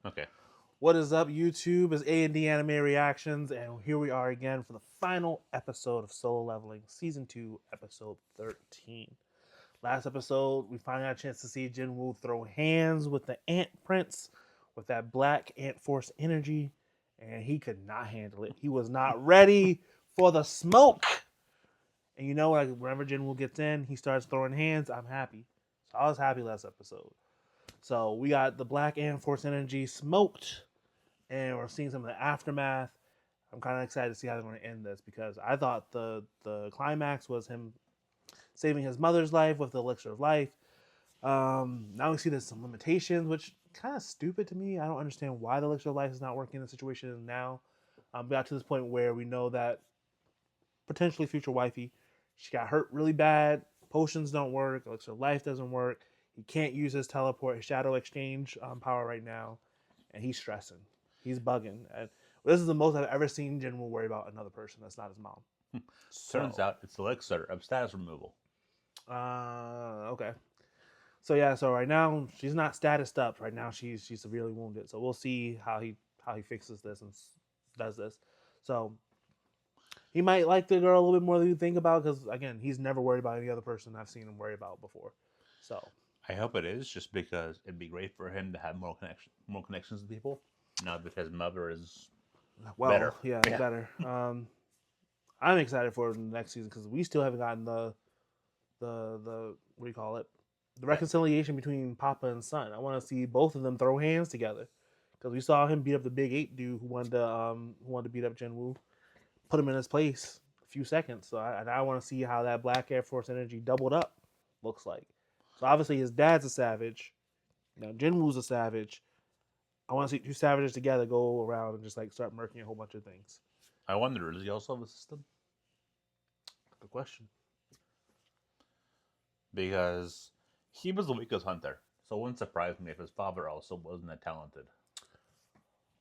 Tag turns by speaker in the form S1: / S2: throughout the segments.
S1: Okay.
S2: What is up, YouTube? It's A&D Anime Reactions, and here we are again for the final episode of Solo Leveling, Season 2, Episode 13. Last episode, we finally got a chance to see Jinwoo throw hands with the Ant Prince with that black Ant Force energy, and he could not handle it. He was not ready for the smoke. And you know, like whenever Jinwoo gets in, he starts throwing hands. I'm happy. So I was happy last episode. So we got the black Ant Force energy smoked, and we're seeing some of the aftermath. I'm kind of excited to see how they're going to end this because I thought the climax was him saving his mother's life with the elixir of life. Now we see there's some limitations, which kind of stupid to me. I don't understand why the elixir of life is not working in the situation now. We got to this point where we know that potentially future wifey, she got hurt really bad. Potions don't work. Elixir of life doesn't work. He can't use his teleport, his shadow exchange power right now, and he's stressing. He's bugging. And this is the most I've ever seen Jinwoo worry about another person that's not his mom.
S1: Turns
S2: So,
S1: out it's elixir of status removal.
S2: okay. So yeah, so right now she's not statused up. Right now she's severely wounded. So we'll see how he fixes this and does this. So he might like the girl a little bit more than you think about because again he's never worried about any other person I've seen him worry about before. So
S1: I hope it is, just because it'd be great for him to have more connections with people. Now that his mother is
S2: well,
S1: better.
S2: yeah, it's
S1: Yeah.
S2: better. I'm excited for the next season because we still haven't gotten the what do you call it? The
S1: Right.
S2: reconciliation between Papa and son. I want to see both of them throw hands together because we saw him beat up the big ape dude who wanted to beat up Jinwoo, put him in his place a few seconds. So I want to see how that Black Air Force energy doubled up looks like. So obviously his dad's a savage. Now Jinwoo's a savage. I want to see two savages together go around and just like start murking a whole bunch of things.
S1: I wonder, does he also have a system?
S2: Good question.
S1: Because he was the weakest hunter, so it wouldn't surprise me if his father also wasn't that talented.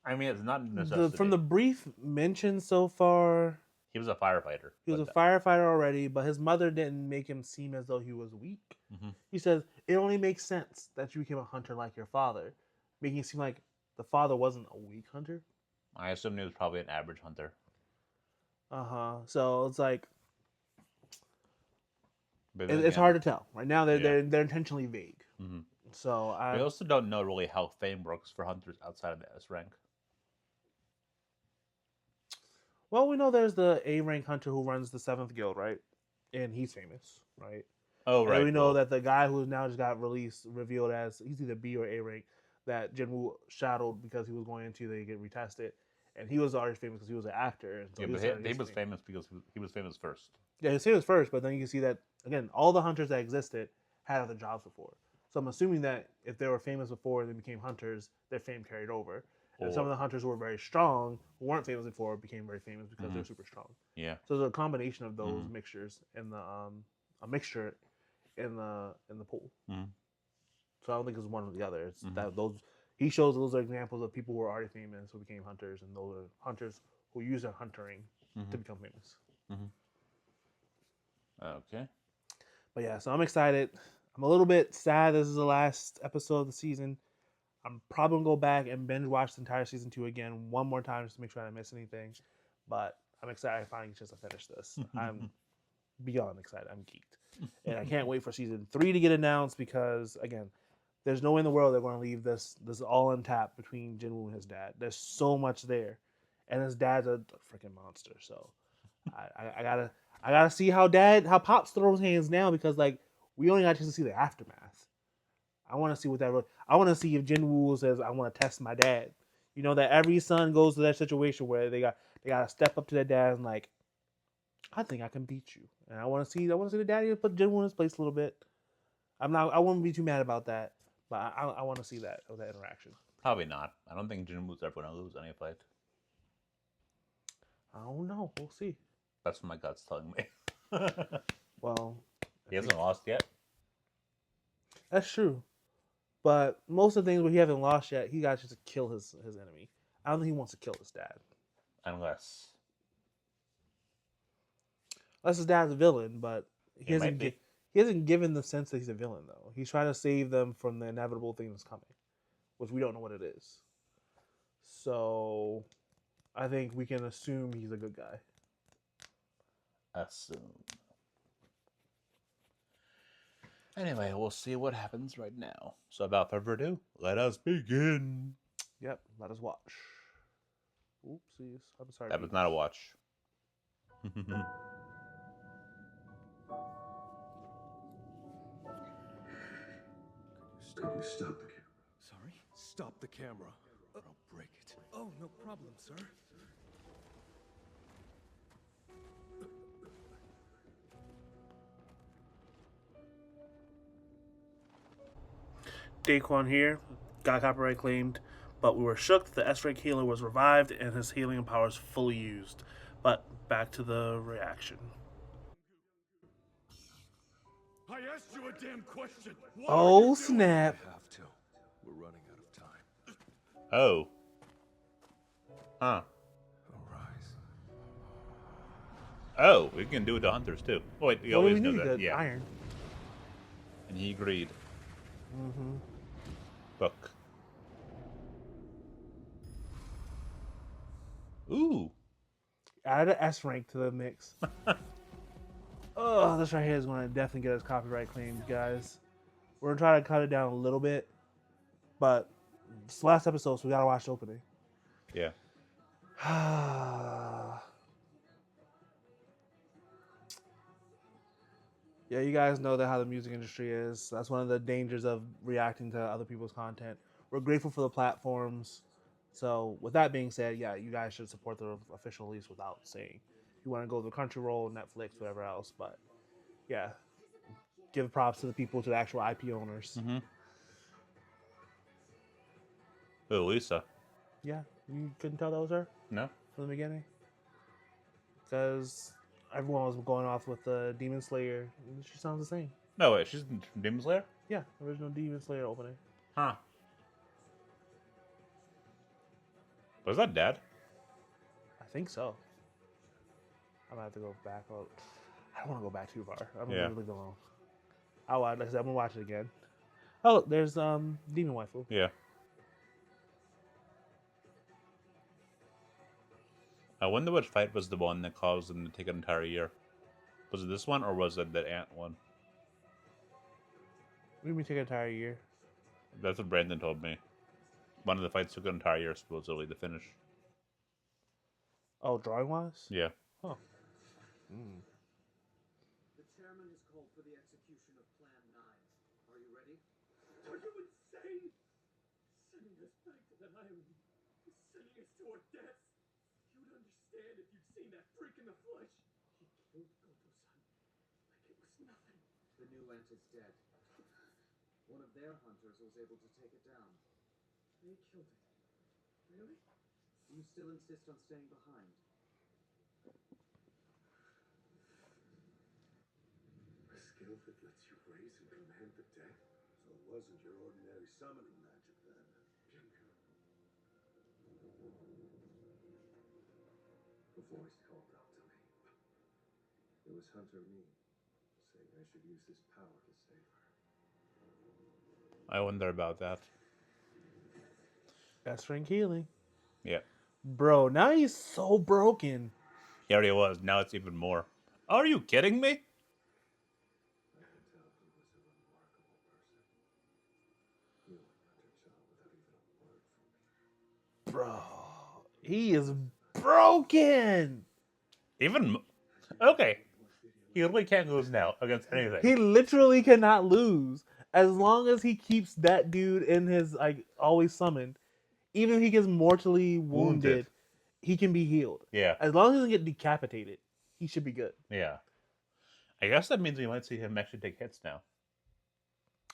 S1: I mean, it's not a
S2: From
S1: necessity.
S2: the brief mention so far,
S1: He was a firefighter,
S2: he was a
S1: but
S2: firefighter already, but his mother didn't make him seem as though he was weak.
S1: mm-hmm.
S2: He says it only makes sense that you became a hunter like your father, making it seem like the father wasn't a weak hunter.
S1: I assume he was probably an average hunter.
S2: So it's like
S1: But then
S2: it's
S1: again,
S2: hard to tell. Right now,
S1: yeah.
S2: they're intentionally vague.
S1: Mm-hmm.
S2: So
S1: We
S2: I
S1: also don't know really how fame works for hunters outside of the S rank.
S2: well, we know there's the A rank hunter who runs the seventh guild, right? And he's famous, right?
S1: Oh,
S2: And
S1: right.
S2: we know
S1: Well,
S2: that the guy who now just got released, revealed as he's either B or A rank, that Jinwoo shadowed because he was going into they get retested, and he was already famous because he was an actor, and so
S1: yeah,
S2: he
S1: but
S2: was
S1: he
S2: getting
S1: was
S2: fame.
S1: famous because he was famous first.
S2: Yeah, he was first, but then you can see that again, all the hunters that existed had other jobs before. So I'm assuming that if they were famous before and they became hunters, their fame carried over. And some
S1: Or
S2: of the hunters who were very strong, who weren't famous before, became very famous because
S1: mm-hmm.
S2: they're super strong.
S1: Yeah.
S2: So there's a combination of those
S1: Mm-hmm.
S2: mixtures in the a mixture in the pool.
S1: Mm-hmm.
S2: So I don't think it's one or the other. It's
S1: Mm-hmm.
S2: that those he shows those are examples of people who were already famous who became hunters, and those are hunters who use their huntering
S1: Mm-hmm.
S2: to become famous.
S1: Mm-hmm. Okay.
S2: But yeah, so I'm excited. I'm a little bit sad this is the last episode of the season. I'm probably gonna go back and binge watch the entire season 2 again one more time just to make sure I didn't miss anything. But I'm excited I finally get a chance to finish this. I'm beyond excited. I'm geeked. And I can't wait for season 3 to get announced because again, there's no way in the world they're going to leave this all untapped between Jinwoo and his dad. There's so much there, and his dad's a freaking monster. So I gotta see how Pops throws hands now because like we only got a chance to see the aftermath. I want to see what that. I want to see if Jinwoo says I want to test my dad. You know that every son goes to that situation where they got to step up to their dad and like I think I can beat you, and I want to see the daddy put Jinwoo in his place a little bit. I wouldn't be too mad about that, but I want to see that interaction.
S1: Probably not. I don't think Jinwoo's ever going to lose any fight.
S2: I don't know. We'll see.
S1: That's what my gut's telling me.
S2: Well,
S1: He hasn't lost yet.
S2: that's true. But most of the things where he hasn't lost yet, he got just to kill his enemy. I don't think he wants to kill his dad.
S1: Unless
S2: Unless his dad's a villain, but
S1: he might be.
S2: he hasn't given the sense that he's a villain though. He's trying to save them from the inevitable thing that's coming, which we don't know what it is. So I think we can assume he's a good guy.
S1: Assume. Anyway, we'll see what happens right now. So, without further ado, let us begin.
S2: Yep, let us watch. Oopsies. I'm sorry.
S1: That was not a watch.
S3: Could you stop the camera?
S4: Sorry? Stop the camera. Or I'll break it. Oh, no problem, sir.
S2: Daquan here, got copyright claimed, but we were shook that the S-rank healer was revived and his healing powers fully used. But back to the reaction.
S4: I asked you a damn question. What
S2: Oh,
S4: are you
S2: snap.
S4: Doing? I have to. We're running out of time.
S1: Oh. Huh.
S4: Arise.
S1: Oh, we can do it to hunters too. Oh, wait, we always know that.
S2: The
S1: Yeah.
S2: iron.
S1: And he agreed.
S2: Mm-hmm.
S1: Book. Ooh.
S2: Add an S rank to the mix. Oh, this right here is going to definitely get us copyright claimed, guys. We're going to try to cut it down a little bit, but it's the last episode, so we got to watch the opening.
S1: Yeah.
S2: Yeah, you guys know that how the music industry is. That's one of the dangers of reacting to other people's content. We're grateful for the platforms. So, with that being said, yeah, you guys should support the official release without saying. If you want to go to Crunchyroll, Netflix, whatever else, but yeah, give props to the people, to the actual IP owners.
S1: Mm-hmm. Oh, Lisa.
S2: Yeah, you couldn't tell that was her
S1: No?
S2: from the beginning? Because everyone was going off with the Demon Slayer. She sounds the same.
S1: No, wait, she's from Demon Slayer?
S2: Yeah, original Demon Slayer opening.
S1: Huh. Was that Dad?
S2: I think so. I'm gonna have to go back. I don't want to go back too far. I'm
S1: Yeah.
S2: gonna leave it alone. Like I said, I'm gonna watch it again. Oh, look, there's Demon Waifu.
S1: Yeah. I wonder which fight was the one that caused them to take an entire year. Was it this one or was it that ant one?
S2: We may take an entire year.
S1: That's what Brandon told me. One of the fights took an entire year supposedly to finish.
S2: Oh, drawing wise?
S1: Yeah.
S2: Huh.
S5: The chairman has called for the execution of Plan 9. Are you ready?
S4: Are you insane? Sending us back to that island. Sending us to our deaths. You would understand if you'd seen that freak in the flesh. He killed Goto-san. Like it was nothing.
S5: The new ant is dead. One of their hunters was able to take it down.
S4: They killed it. Really?
S5: You still insist on staying behind?
S3: A skill that lets you raise and command the dead? So it wasn't your ordinary summoning magic then. Jinwoo.
S5: A voice called out to me. It was Hunter Me, saying I should use his power to save her.
S1: I wonder about that.
S2: Best rank healing.
S1: Yeah.
S2: Bro, now he's so broken.
S1: He already was. Now it's even more. Are you kidding me?
S5: I could tell he was a remarkable person. Healing Hunter-chan without even a word from me.
S2: Bro, he is broken.
S1: Okay. He really can't lose now against anything.
S2: He literally cannot lose. As long as he keeps that dude in his, like, always summoned, even if he gets mortally wounded, he can be healed.
S1: Yeah.
S2: As long as he doesn't get decapitated, he should be good.
S1: Yeah. I guess that means we might see him actually take hits now.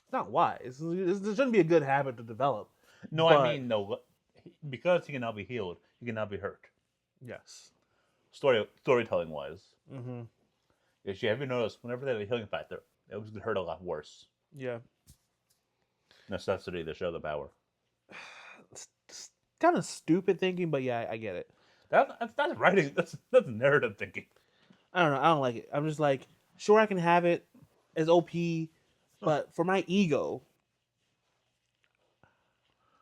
S2: It's not wise. This shouldn't be a good habit to develop.
S1: No,
S2: But-
S1: I mean, no. Because he can now be healed, he can now be hurt.
S2: Yes.
S1: Storytelling wise.
S2: Mm-hmm.
S1: Have you noticed, whenever they have a healing factor, it was hurt a lot worse.
S2: Yeah.
S1: Necessity to show the power.
S2: It's kind of stupid thinking, but yeah, I get it.
S1: That's writing. That's narrative thinking.
S2: I don't know. I don't like it. I'm just like, sure, I can have it as OP, but for my ego,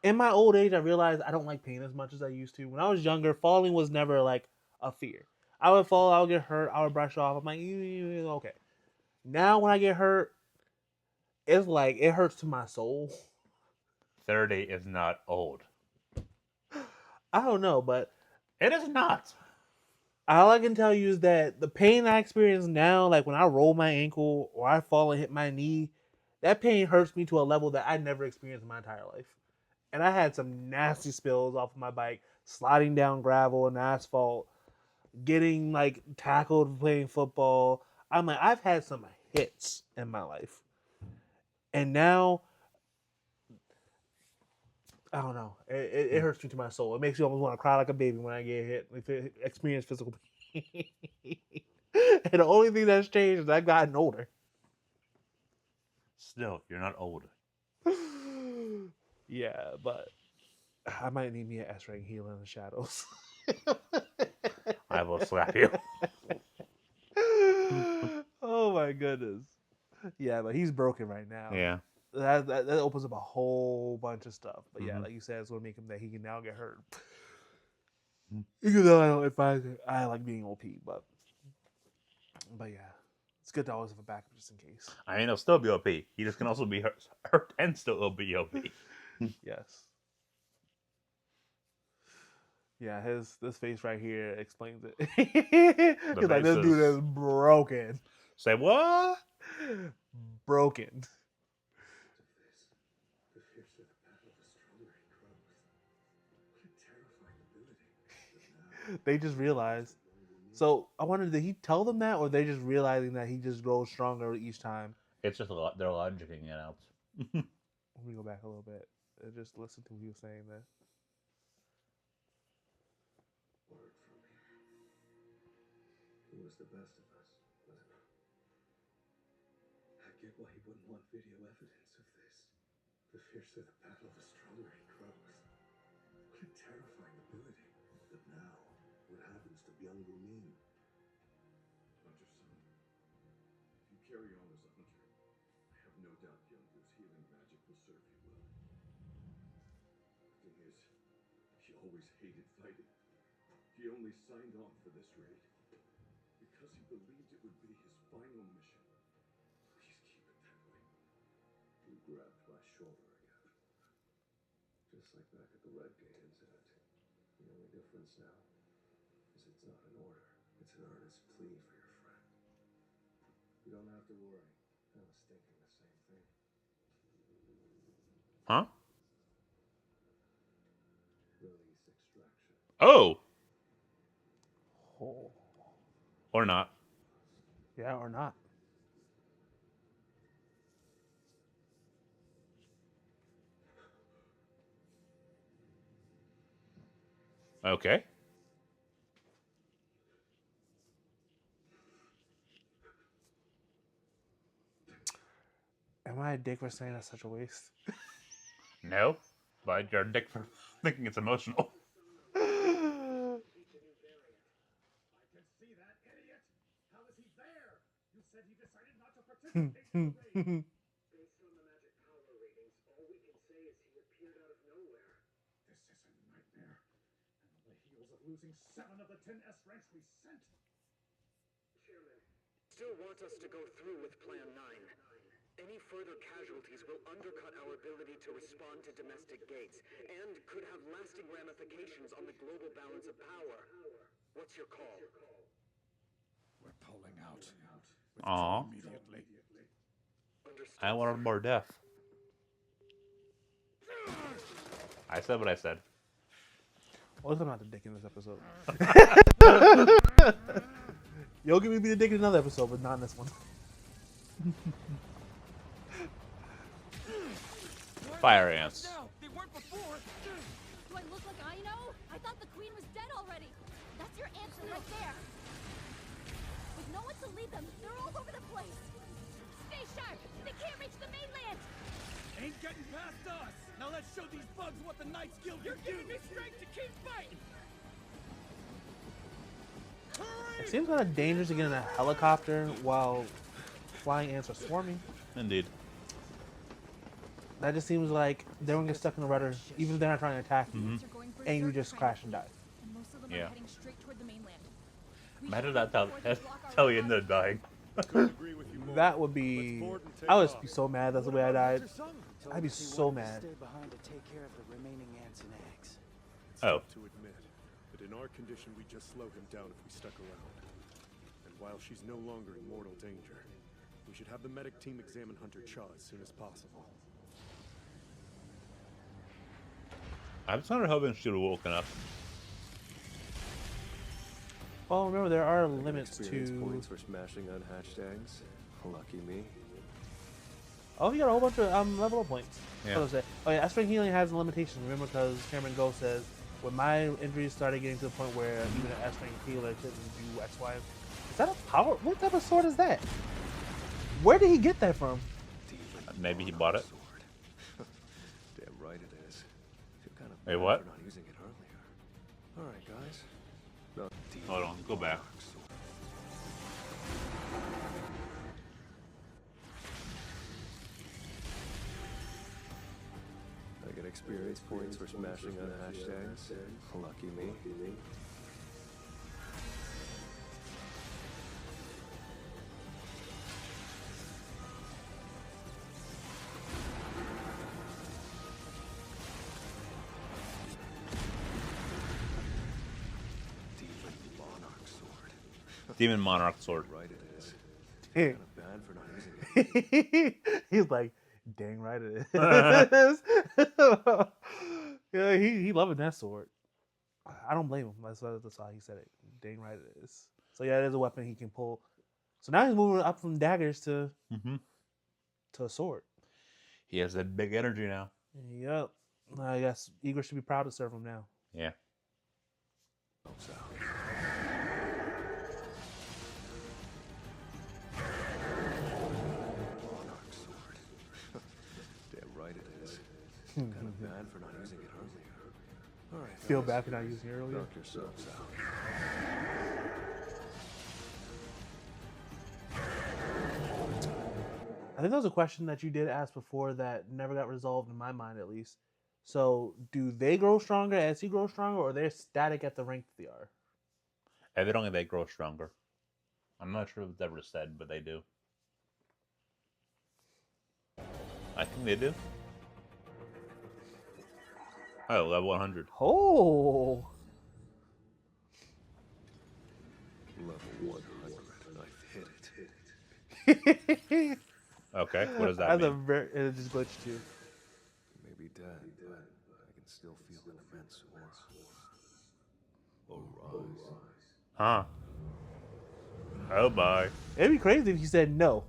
S2: In my old age, I realized I don't like pain as much as I used to. When I was younger, falling was never like a fear. I would fall, I would get hurt, I would brush off. I'm like, okay. Now when I get hurt, it's like it hurts to my soul.
S1: 30 is not old.
S2: I don't know, but
S1: It is not.
S2: all I can tell you is that the pain I experience now, like when I roll my ankle or I fall and hit my knee, that pain hurts me to a level that I never experienced in my entire life. And I had some nasty spills off of my bike, sliding down gravel and asphalt, getting like tackled playing football. I'm like, I've had some hits in my life. And now, I don't know. It hurts me to my soul. It makes me almost want to cry like a baby when I get hit, like, experience physical pain. And the only thing that's changed is I've gotten older.
S1: Still, you're not old.
S2: Yeah, but I might need me an S-rank healer in the shadows.
S1: I will slap you.
S2: Oh my goodness. Yeah, but he's broken right now.
S1: Yeah.
S2: That opens up a whole bunch of stuff. But yeah,
S1: Mhm.
S2: like you said, it's going to make him that he can now get hurt.
S1: Mhm.
S2: Even though I don't advise it, I like being OP, but yeah, it's good to always have a backup just in case.
S1: I mean, it'll still be OP. He just can also be hurt and still be OP.
S2: Yes. Yeah, this face right here explains it. He's like, this dude is broken.
S1: Say what?
S2: Broken.
S3: The fiercer the battle, the stronger he grows. What a terrifying ability. But now,
S2: They just realized. So I wonder, did he tell them that, or they just realizing that he just grows stronger each time?
S1: It's just a lot. They're logicking it out.
S2: Let me go back a little bit. Just listen to what he was saying there.
S3: word from him. He was the best of us, wasn't he? I get why he wouldn't want video evidence of this. The fiercer the battle, the stronger he grows. What a terrifying ability. But now, what happens to Jinwoo mean?
S5: Hunter-son, if you carry on as a hunter, I have no doubt Jinwoo's healing magic will serve you well. The thing is, he always hated fighting. He only signed on for this raid because he believed it would be his final mission. Please keep it that way.
S3: He grabbed my shoulder again. Just like back at the Red Gate incident. The only difference now is it's not an order. It's an earnest plea for your friend. You don't have to worry. I was thinking the same thing.
S1: Huh?
S3: Release extraction.
S1: Oh,
S2: Oh.
S1: or not.
S2: Yeah, or not.
S1: Okay.
S2: Am I a dick for saying that's such a waste?
S1: No, but you're a dick for thinking it's emotional.
S4: I can see that, idiot! How is he there? You said he decided not to participate in the raid. Based on the magic power readings, all we can say is he appeared out of nowhere. This is a nightmare. And on the heels of losing 7 of the 10 S ranks we sent.
S6: Chairman, still want us to go through with Plan 9. Any further casualties will undercut our ability to respond to domestic gates and could have lasting ramifications on the global balance of power. What's your call?
S4: We're pulling out.
S1: Aw.
S4: Immediately.
S6: Understood.
S1: I wanted more death. I said what I said.
S2: Well, I'm not the dick in this episode. You'll give me the dick in another episode, but not in this one.
S1: Fire ants.
S7: No, they weren't before.
S8: Do I look like I know? I thought the queen was dead already. That's your answer right there. With no one to lead them, they're all over the place. Stay sharp. They can't reach the mainland.
S7: Ain't getting past us. Now let's show these bugs what the Knights Guild can do. You're giving me strength to keep fighting.
S2: It seems kind of dangerous to get in a helicopter while flying ants are swarming.
S1: Indeed.
S2: That just seems like they won't get stuck in the rudder, even if they're not trying to attack you,
S8: Ants are going
S2: and you
S8: berserk
S2: just
S8: trying
S2: crash
S8: to
S2: and
S8: flee,
S2: die.
S8: and most of them
S1: Yeah.
S8: are heading straight toward the mainland. We
S1: Imagine
S8: should
S1: that
S8: move before they block our
S1: tell
S8: way
S1: you
S8: out.
S1: ended up dying.
S9: Couldn't agree with you more.
S2: That would
S9: Let's
S2: be.
S9: board and take
S2: I would
S9: off.
S2: be so mad. That's the
S9: What
S2: way I
S9: about
S2: died.
S9: Mr. Sung?
S2: I'd be so mad.
S10: Stay behind to take care of the remaining ants and eggs.
S9: It's
S1: Oh.
S9: tough to admit, but in our condition, we just slow him down if we stuck around. And while she's no longer in mortal danger, we should have the medic team examine Hunter Cha as soon as possible.
S1: I'm just kind of hoping she would have woken up.
S2: Well, remember there are limits
S3: Experience
S2: to.
S3: points for smashing unhatched eggs. Lucky me.
S2: Oh, you got a whole bunch of level up points.
S1: Yeah.
S2: What was it? Oh yeah, Strength healing has a limitation. Remember, because Cameron Go says when my injuries started getting to the point where even an S-Strength healer couldn't do X, Y. Is that a power? What type of sword is that? Where did he get that from?
S1: Maybe he bought it.
S3: Sword. Damn right it is. Feel kind of
S1: Wait,
S3: bad
S1: what?
S3: for not using it earlier. All right, guys. No,
S1: Hold on, go back.
S3: I get experience points for smashing unhatched eggs. Lucky me. Demon Monarch sword.
S1: Demon Monarch sword.
S3: Right it is.
S2: Dang.
S3: Kind of bad for not using it.
S2: He's like, dang right it is. Yeah, he loving that sword. I don't blame him. That's how he said it. Dang right it is. So yeah, it is a weapon he can pull. So now he's moving up from daggers to a sword.
S1: He has that big energy now.
S2: Yep. I guess Igor should be proud to serve him now.
S1: Yeah.
S3: So. Monarch sword. Damn right it is. Kind of bad for not using it earlier. All right.
S2: Feel
S3: guys.
S2: bad for not using it earlier.
S3: Knock yourselves out.
S2: I think that was a question that you did ask before that never got resolved in my mind, at least. So, do they grow stronger as he grows stronger, or they're static at the rank that they are?
S1: Evidently, they grow stronger. I'm not sure if it's ever said, but they do. I think they do. Oh, level 100.
S2: Oh,
S3: Level 100. I've hit it.
S1: Okay, what does that
S2: that's
S1: mean?
S2: a very it just glitched too.
S3: Maybe dead, but I can still feel an immense aura. Arise.
S1: Huh. Oh, bye.
S2: It'd be crazy if he said no.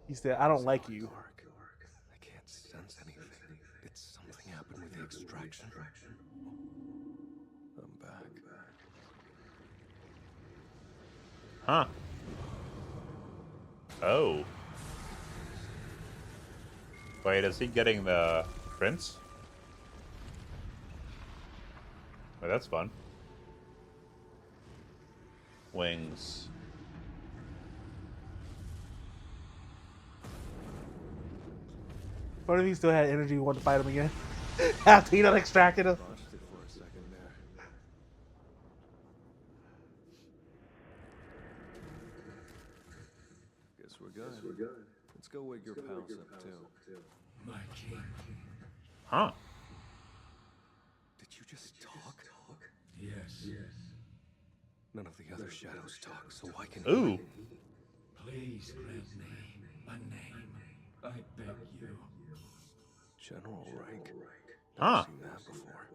S2: He said, "I don't like you."
S3: Dark. I can't sense anything. Did something happen with the extraction? I'm back.
S1: Huh. Oh. Wait, is he getting the prince? Oh, that's fun. Wings.
S2: What if he still had energy and wanted to fight him again after he done extracted him?
S3: Botched it for a second there. Guess we're good. Let's go wake your pals up too.
S7: My king.
S1: Huh.
S3: Did you just talk?
S7: Yes.
S3: None of the other shadows talk, so why can
S1: Ooh.
S7: Please grant me a name. I beg you.
S3: General rank?
S1: Huh.
S3: Never seen that before.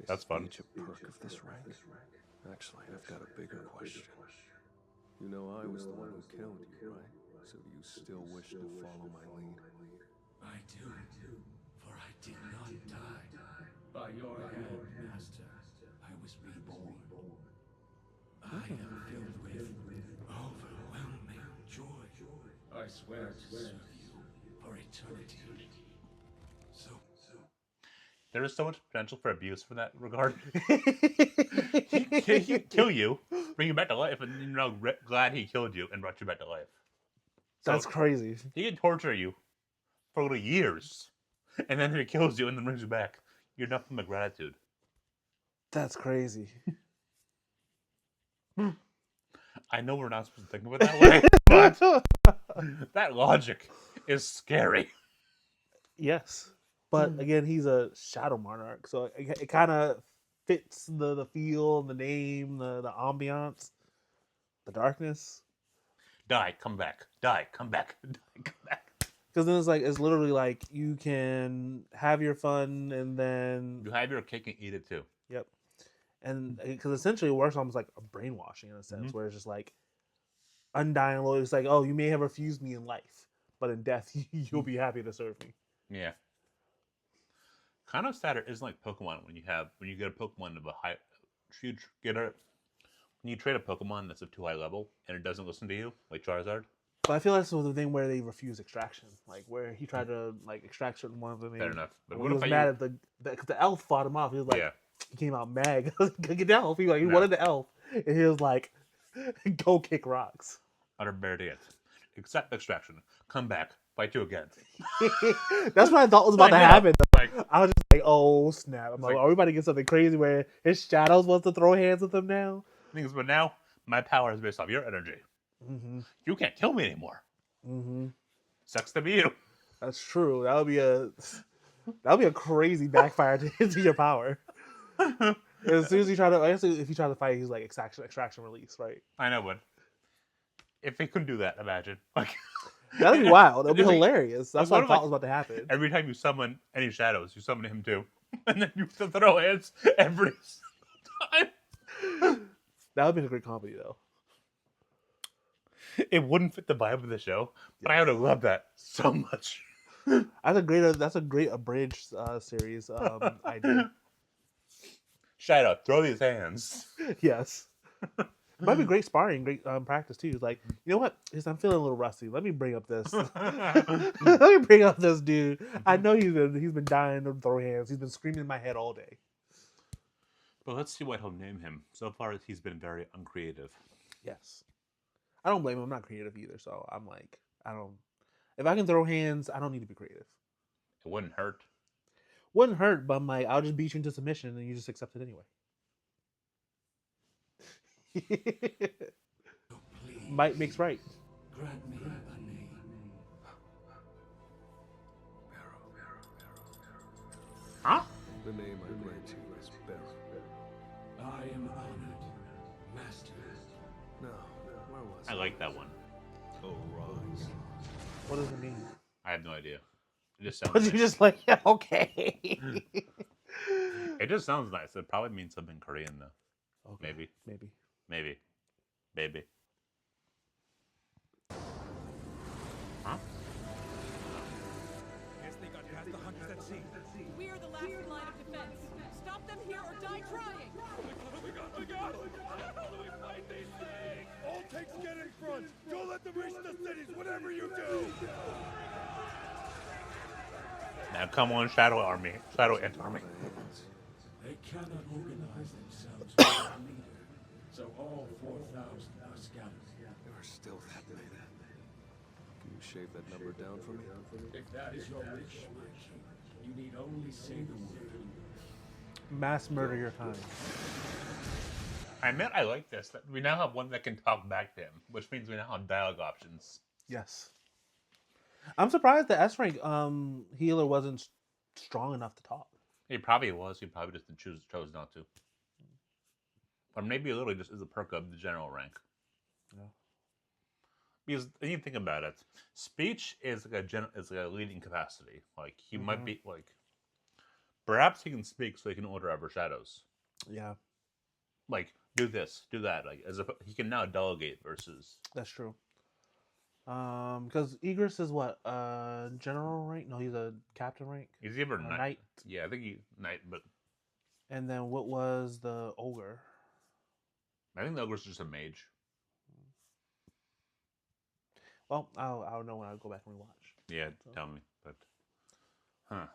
S3: Is
S1: That's fun.
S3: age a perk of this rank? Actually, I've got a bigger question. You know I was the one who killed you, right? So you still wish to follow my lead?
S7: I do, for I did not die. By your hand, Master, I was reborn. I am filled with overwhelming joy. I swear to serve you for eternity. So,
S1: There is so much potential for abuse for that regard. He kill you, bring you back to life, and you're now glad he killed you and brought you back to life. So
S2: That's crazy.
S1: he can torture you for like years, and then he kills you and then brings you back. You're nothing but gratitude.
S2: That's crazy.
S1: I know we're not supposed to think of it that way, but that logic is scary.
S2: Yes, but again, he's a shadow monarch, so it kind of fits the feel, the name, the ambiance, the darkness.
S1: Die, come back. Die, come back. Die, come back.
S2: Because then it's literally like you can have your fun and then
S1: You have your cake and eat it too.
S2: yep, and because essentially it works almost like a brainwashing in a sense, where it's just like undying loyalty. It's like, oh, you may have refused me in life, but in death you'll be happy to serve me.
S1: Yeah. Kind of sadder isn't like Pokemon when you get a Pokemon of a high when you trade a Pokemon that's of too high level and it doesn't listen to you, like Charizard.
S2: But I feel that's the thing where they refuse extraction, like where he tried to like extract certain ones. And
S1: Fair enough. But
S2: he
S1: what
S2: was
S1: if
S2: mad at because the elf fought him off. He was like,
S1: Yeah.
S2: he came out mad. Get the elf. He
S1: No.
S2: wanted the elf, and he was like, go kick rocks.
S1: Utter bear to it. Accept extraction. Come back. Fight you again.
S2: That's what I thought was about to
S1: know.
S2: happen.
S1: Like,
S2: I was just like, oh snap! I'm like,
S1: like-
S2: are we about to get something crazy where his shadows wants to throw hands with him now?
S1: things, but now my power is based off your energy.
S2: Mm-hmm.
S1: You can't kill me anymore.
S2: Mm-hmm.
S1: Sucks to be you.
S2: That's true. That would be a crazy backfire to your power. As soon as you try to, I guess if you try to fight, he's like extraction, release, right?
S1: I know, but if he couldn't do that, imagine. Like
S2: That'd be wild. That'd be
S1: It's like-
S2: hilarious. That's
S1: what
S2: what I
S1: if,
S2: thought
S1: like,
S2: was about to happen.
S1: every time you summon any shadows, you summon him too, and then you throw hands every time.
S2: That would be a great comedy, though.
S1: It wouldn't fit the vibe of the show, but I would have loved that so much.
S2: That's a great abridged series idea.
S1: Shadow, throw these hands.
S2: Yes. It might be great sparring, great practice too. Like, you know what? I'm feeling a little rusty. Let me bring up this. Let me bring up this dude. I know he's been dying to throw hands. He's been screaming in my head all day.
S1: But let's see what he'll name him. So far, he's been very uncreative.
S2: Yes. I don't blame him. I'm not creative either. So I'm like, if I can throw hands, I don't need to be creative.
S1: It wouldn't hurt.
S2: Wouldn't hurt, but I'm like, I'll just beat you into submission and you just accept it anyway. Might makes right.
S7: Grant me a name.
S1: Huh?
S9: The name I grant you is Barrow.
S7: I am honored, Master.
S9: No, where was
S1: I like that one.
S9: Oh, rise.
S2: What does it mean?
S1: I have no idea. It just sounds
S2: But you
S1: nice.
S2: just like, yeah, okay.
S1: It just sounds nice. It probably means something Korean, though.
S2: Okay,
S1: Maybe.
S2: Maybe.
S1: Maybe. Maybe. Huh?
S11: Guess they got past the hunters at sea.
S12: We're the last line of defense. Stop them here or die trying.
S11: We got! How the hell do we fight these things? All tanks get in front. Don't let them reach the cities, whatever you do.
S1: Now come on, Shadow Army. Shadow Ant Army.
S7: They cannot organize themselves without a leader, so all 4,000 are scattered.
S9: There are still that many. Can you shave that number down for me?
S7: If that is your wish, my king, you need only say the word.
S2: Mass murder your kind.
S1: I like this. That we now have one that can talk back to him, which means we now have dialogue options.
S2: Yes. I'm surprised the S rank healer wasn't strong enough to talk.
S1: He probably was. He probably just chose not to. Or maybe it literally just is a perk of the general rank.
S2: Yeah.
S1: Because you think about it, speech is like a leading capacity. Like he might be like, perhaps he can speak so he can order over shadows.
S2: Yeah,
S1: Like do this, do that. Like he can now delegate versus.
S2: that's true. Because Egress is what general rank? No, he's a captain rank.
S1: He's either knight.
S2: Knight.
S1: Yeah, I think he's knight, but
S2: And then what was the ogre?
S1: I think the ogre's just a mage.
S2: Well, I'll know when I go back and rewatch.
S1: Yeah, tell me, but huh.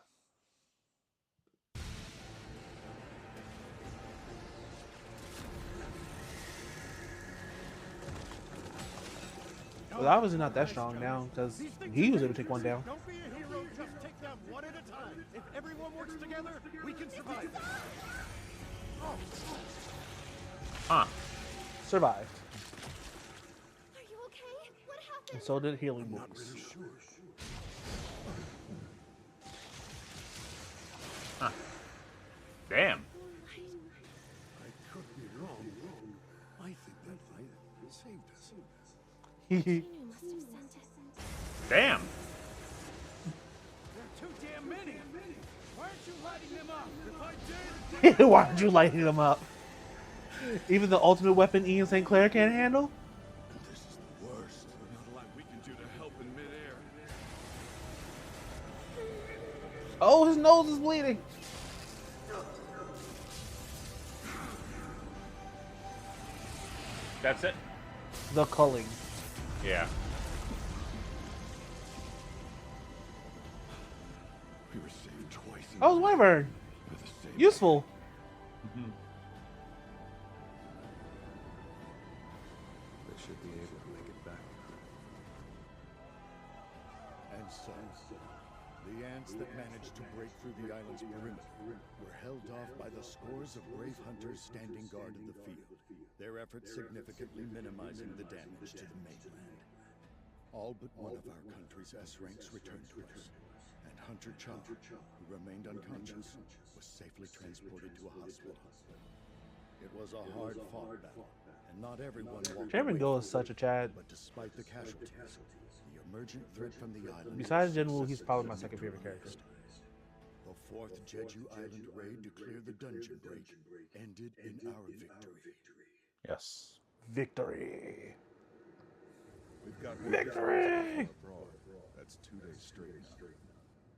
S2: Well, obviously not that strong now because he was able to take one down.
S11: Don't be a hero, just take them one at a time. If everyone works together, we can survive.
S1: Huh.
S2: Survived.
S8: Are you okay? What happened?
S2: And so did healing
S11: Not
S2: boots.
S11: really sure.
S1: Huh. Damn.
S11: I could be wrong. I think that light saved us.
S8: Jinwoo must have sent it.
S1: Damn.
S11: There are too damn many. Why aren't you lighting them up? If I did,
S2: Why aren't you lighting them up? Even the ultimate weapon Ian St. Clair can't handle?
S5: This is the worst. Not a lot we can do to help in midair.
S2: Oh, his nose is bleeding.
S1: That's it?
S2: The culling.
S1: Yeah.
S5: We were saved twice.
S2: Oh, it's Wyvern.
S5: For the same.
S2: Useful.
S3: They should be able to make it back.
S9: And so, the ants that managed to break through the island's perimeter were held off by the scores of brave hunters standing guard in the field, their efforts significantly minimizing the damage to the mainland. All but one of our country's S ranks returned to us, and Hunter Cha, who remained unconscious, was safely transported to a hospital. It was a hard-fought battle, and not everyone walked
S2: Chairman
S9: away
S2: Go is
S9: from
S2: such a Chad.
S9: but despite the casualties, the emergent threat from the island...
S2: Besides Jinwoo, he's probably my second favorite character.
S9: The fourth Jeju Island raid to clear the dungeon break ended in our victory.
S1: Yes.
S2: Victory.
S13: We've got
S2: Victory!
S13: abroad. That's 2 days straight now.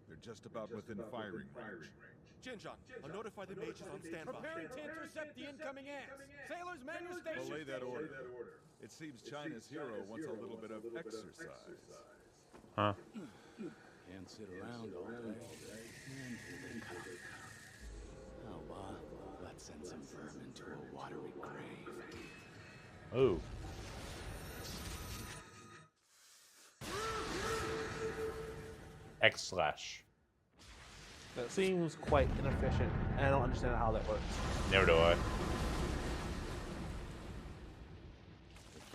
S13: They're just about within firing range.
S11: Jinjan, I'll notify the mages on standby. Preparing to intercept the incoming ants. Sailors, man your station.
S13: Belay that order. It seems China's hero wants a little bit of exercise.
S1: Huh.
S7: Can't sit around all day. And here they come. Oh, let's send some vermin to a watery grave.
S1: Ooh. X/.
S2: That seems quite inefficient, and I don't understand how that works.
S1: Never do I.
S7: If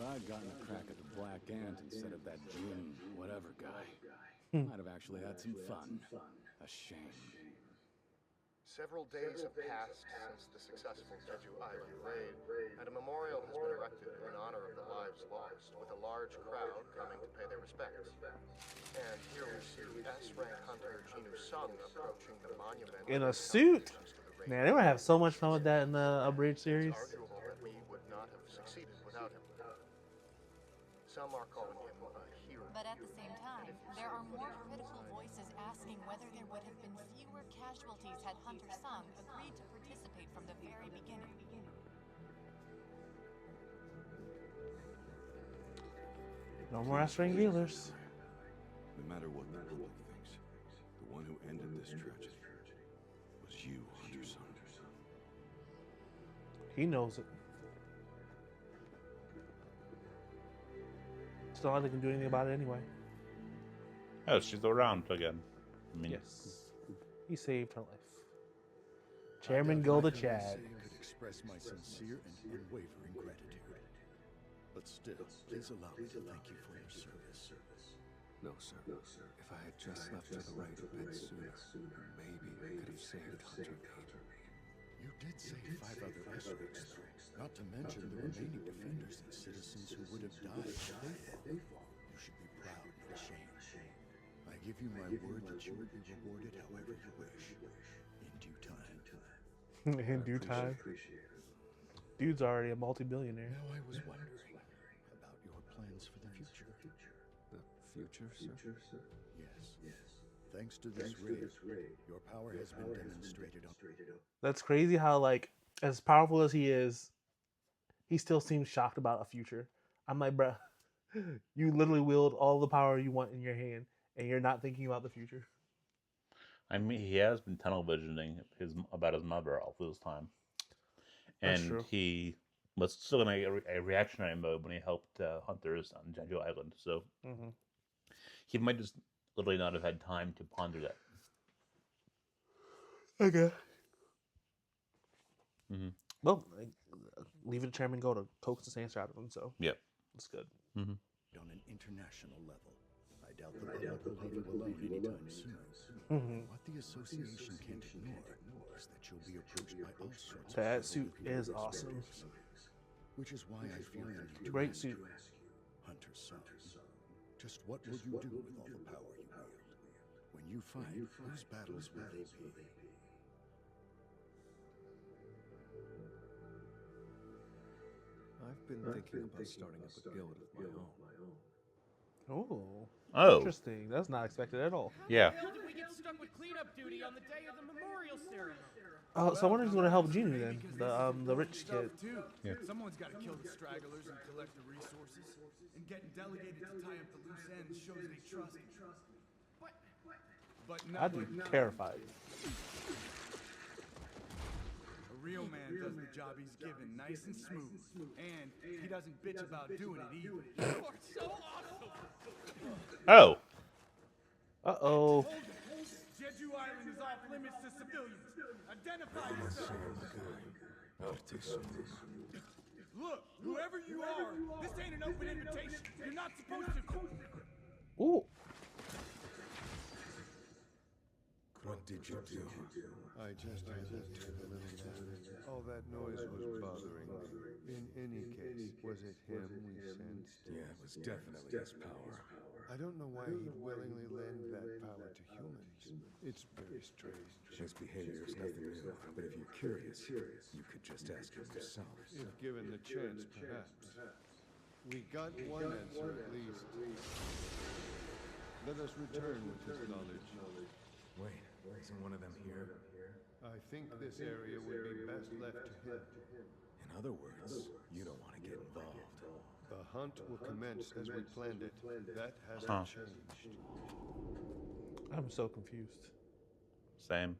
S7: I'd gotten a crack at the Black Ant instead of that Jin whatever guy, I'd have actually had some fun. A shame.
S14: Several days have passed since the successful Jeju Island raid, and a memorial has been erected in honor of the lives lost, with a large crowd coming to pay their respects. And here we see S-rank hunter Jinwoo approaching the monument
S2: In a suit? Man, they would have so much fun with that in the Abridged series.
S14: It's arguable that we would not have succeeded without him. Some are calling him a hero.
S15: But at the same time, there are more critical voices asking whether there would have been fewer casualties had Hunter Sung agreed to participate from the very beginning.
S2: No more S-rank healers.
S5: No matter what the public thinks, the one who ended this tragedy was you, Hunter Son.
S2: He knows it. It's not like they can do anything about it anyway.
S1: Oh, she's around again. I mean,
S2: Yes. He saved her life. Chairman Go the Chad.
S9: I could express my sincere and unwavering gratitude. But still, please allow me to thank you for your service.
S3: No, sir. If I had just left to the right a bit sooner, maybe I could have saved Hunter Maid.
S9: You did save 5 other S-ranks, though. Not to mention the remaining defenders and citizens who would have died if they fought. You should be proud, not ashamed. I give you my word that you will be rewarded however you wish, in due time.
S2: In due time. Dude's already a multi-billionaire.
S9: Now I was wondering about your plans for the future.
S3: The future, sir?
S9: Yes. Thanks to this raid, your power has been demonstrated on...
S2: That's crazy how, like, as powerful as he is, he still seems shocked about a future. I'm like, bruh, you literally wield all the power you want in your hand, and you're not thinking about the future.
S1: I mean, he has been tunnel visioning about his mother all this time,
S2: That's
S1: and
S2: true.
S1: he But still in a reactionary mode when he helped hunters on Jeju Island. So he might just literally not have had time to ponder that.
S2: Okay.
S1: Mm-hmm.
S2: Well, leaving the chairman go to coax the Saints out of him, so
S1: Yep.
S2: that's good.
S1: Mm-hmm.
S9: On an international level, I doubt the public will leave you alone anytime soon. What the association can't ignore is that you'll be approached by all sorts
S2: That
S9: of
S2: suit is awesome.
S9: which is why I feel the need to
S2: Great
S9: ask
S2: suit.
S9: you, Hunter's son, just what will you do with all the power you wield? When you fight, whose battles will they be?
S3: I've been thinking about starting up a guild of my own.
S1: Oh.
S2: Interesting. That's not expected at all.
S1: Yeah.
S12: How did we get stuck with cleanup duty on the day of the memorial ceremony?
S2: Oh, so I wonder who's going to help Jinwoo then, the rich kid.
S13: Yeah. Someone's got to kill the stragglers and collect the resources. And getting delegated to tie up the loose ends shows they trust me. But
S2: I'd be terrified.
S13: A real man does the job he's given nice and smooth. And he doesn't bitch about doing it either.
S12: You are so awesome!
S1: Oh.
S2: Uh-oh.
S13: Jeju Island is off limits to civilians. Identify yourselves. Look, whoever you are, this ain't an open invitation. You're not supposed to.
S2: Ooh.
S3: What did you do? I just had to turn a little down. All that noise was bothering me. In any case, was it him we sensed? Yeah, it was definitely his power. I don't know why he'd willingly lend that power to humans. It's very strange.
S16: His behavior is nothing new, but if you're curious, you could just ask him yourself.
S3: If given the chance, perhaps. We got one answer at least. Let us return with his knowledge.
S16: Wait, isn't one of them here?
S3: I think this area would be best left to him.
S16: In other words, you don't want to get involved.
S3: The hunt will commence as we planned it. That hasn't changed.
S2: I'm so confused.
S1: Same.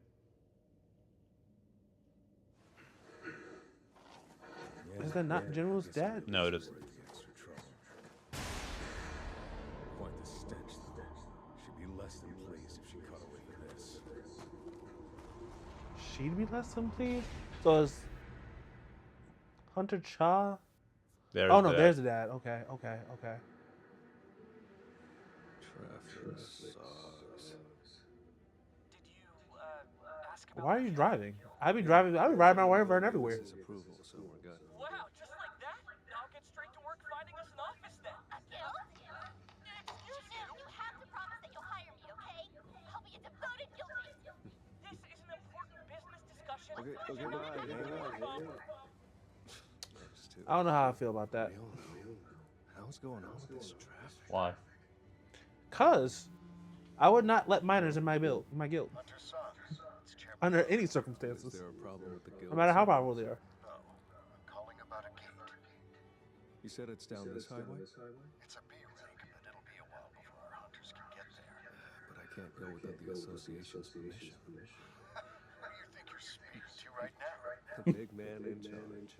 S2: Is that not Jinwoo's dad?
S1: No, it is.
S16: Quite the stench, though. She'd be less than pleased if she caught away with this.
S2: She'd be less than pleased? So is Hunter Cha?
S1: There's
S2: oh, no,
S1: the
S2: there's the dad. Okay.
S3: Traffic sucks.
S2: Why are you driving? I'd be riding my Wyvern everywhere.
S3: Approval, so we're good.
S12: Wow, just like that? I'll get straight to work finding us an office then.
S8: Excuse me, you have to promise that you'll hire me, okay? I'll be a devoted guildmate.
S12: This is an important business discussion.
S3: Okay, bye.
S2: I don't know how I feel about that.
S3: How's going on with this traffic?
S1: Why?
S2: Cause I would not let minors in my guild. Under any circumstances.
S3: Is there a problem with the guild?
S2: No matter how powerful they are.
S14: Calling about a gate.
S3: You said it's down this highway?
S14: It's a B rank, but it'll be a while before our hunters can get there.
S3: But I can't go without the association's permission.
S14: Who do you think you're speaking to right now?
S3: The big man in charge.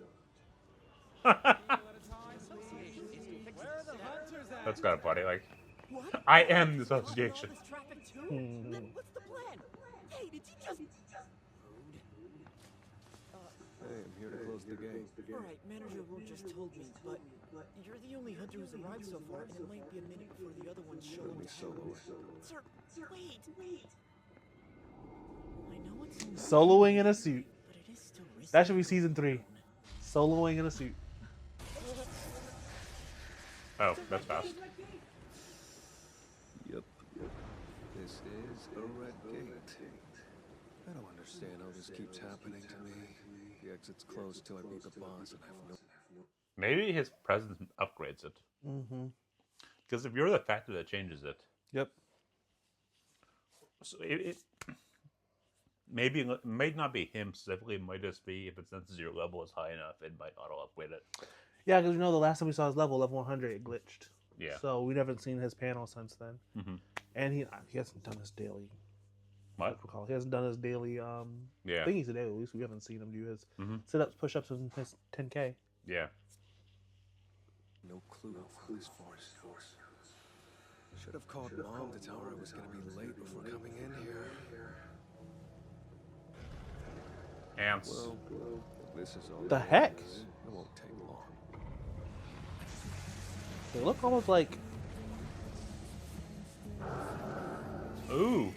S1: That's got a buddy. Like, I am the association.
S12: What's the plan? Hey, did you just...
S3: Hey, I'm here to close the gate.
S12: Alright, Manager Wu just told me, but you're the only hunter who's arrived so far, and it might be a minute before the other ones show
S3: Let me
S12: up.
S3: solo it.
S12: Sir, wait. I know it's
S2: Soloing in a suit.
S12: but it is still risky.
S2: That should be season 3. Soloing in a suit.
S1: Oh, that's fast.
S3: Yep. This is a red gate. I don't understand how this keeps happening to me. The exit's closed till I meet the boss, and I have no...
S1: Maybe his presence upgrades it.
S2: Mm-hmm.
S1: Because if you're the factor that changes it.
S2: Yep.
S1: So it maybe it might not be him specifically. It might just be if it senses your level is high enough, it might auto upgrade it.
S2: Yeah, because the last time we saw his level 100, it glitched.
S1: Yeah.
S2: So we haven't seen his panel since then.
S1: Mm-hmm.
S2: And he hasn't done his daily.
S1: What?
S2: He hasn't done his daily
S1: yeah.
S2: thingies today. At least we haven't seen him do his
S1: mm-hmm.
S2: sit-ups, push-ups, and his 10K
S1: Yeah.
S16: No clue how far this forest goes. Should have called Mom to tell her I was gonna be late before coming in here.
S1: Ants.
S16: Well, if this is all
S2: The
S16: there
S2: heck?
S16: is, it won't take long.
S2: They look almost like.
S1: Ooh.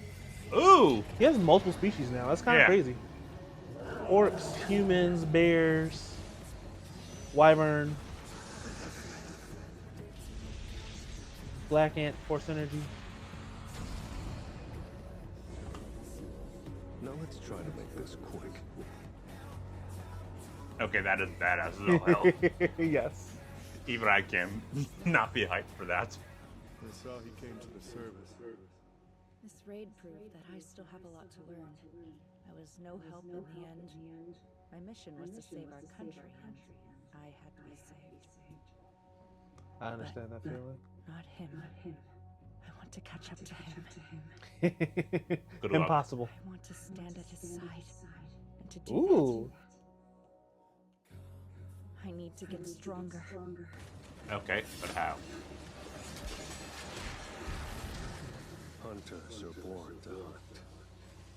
S1: Ooh!
S2: He has multiple species now. That's kind of
S1: Yeah.
S2: crazy. Orcs, humans, bears, wyvern, black ant, force energy.
S16: Now let's try to make this quick.
S1: Okay, that is badass as all hell.
S2: Yes.
S1: Even I can not be hyped for that.
S9: I saw he came to the service.
S17: This raid proved that I still have a lot to learn. I was no help in the end. My mission was to save our country, and I had to be saved.
S2: I understand that feeling.
S17: Not him. I want to catch up to him.
S1: Good luck.
S2: Impossible.
S17: I want to stand at his side. And to do
S2: Ooh.
S17: that, I need to get stronger.
S1: Okay, but how?
S16: Hunters are born to hunt.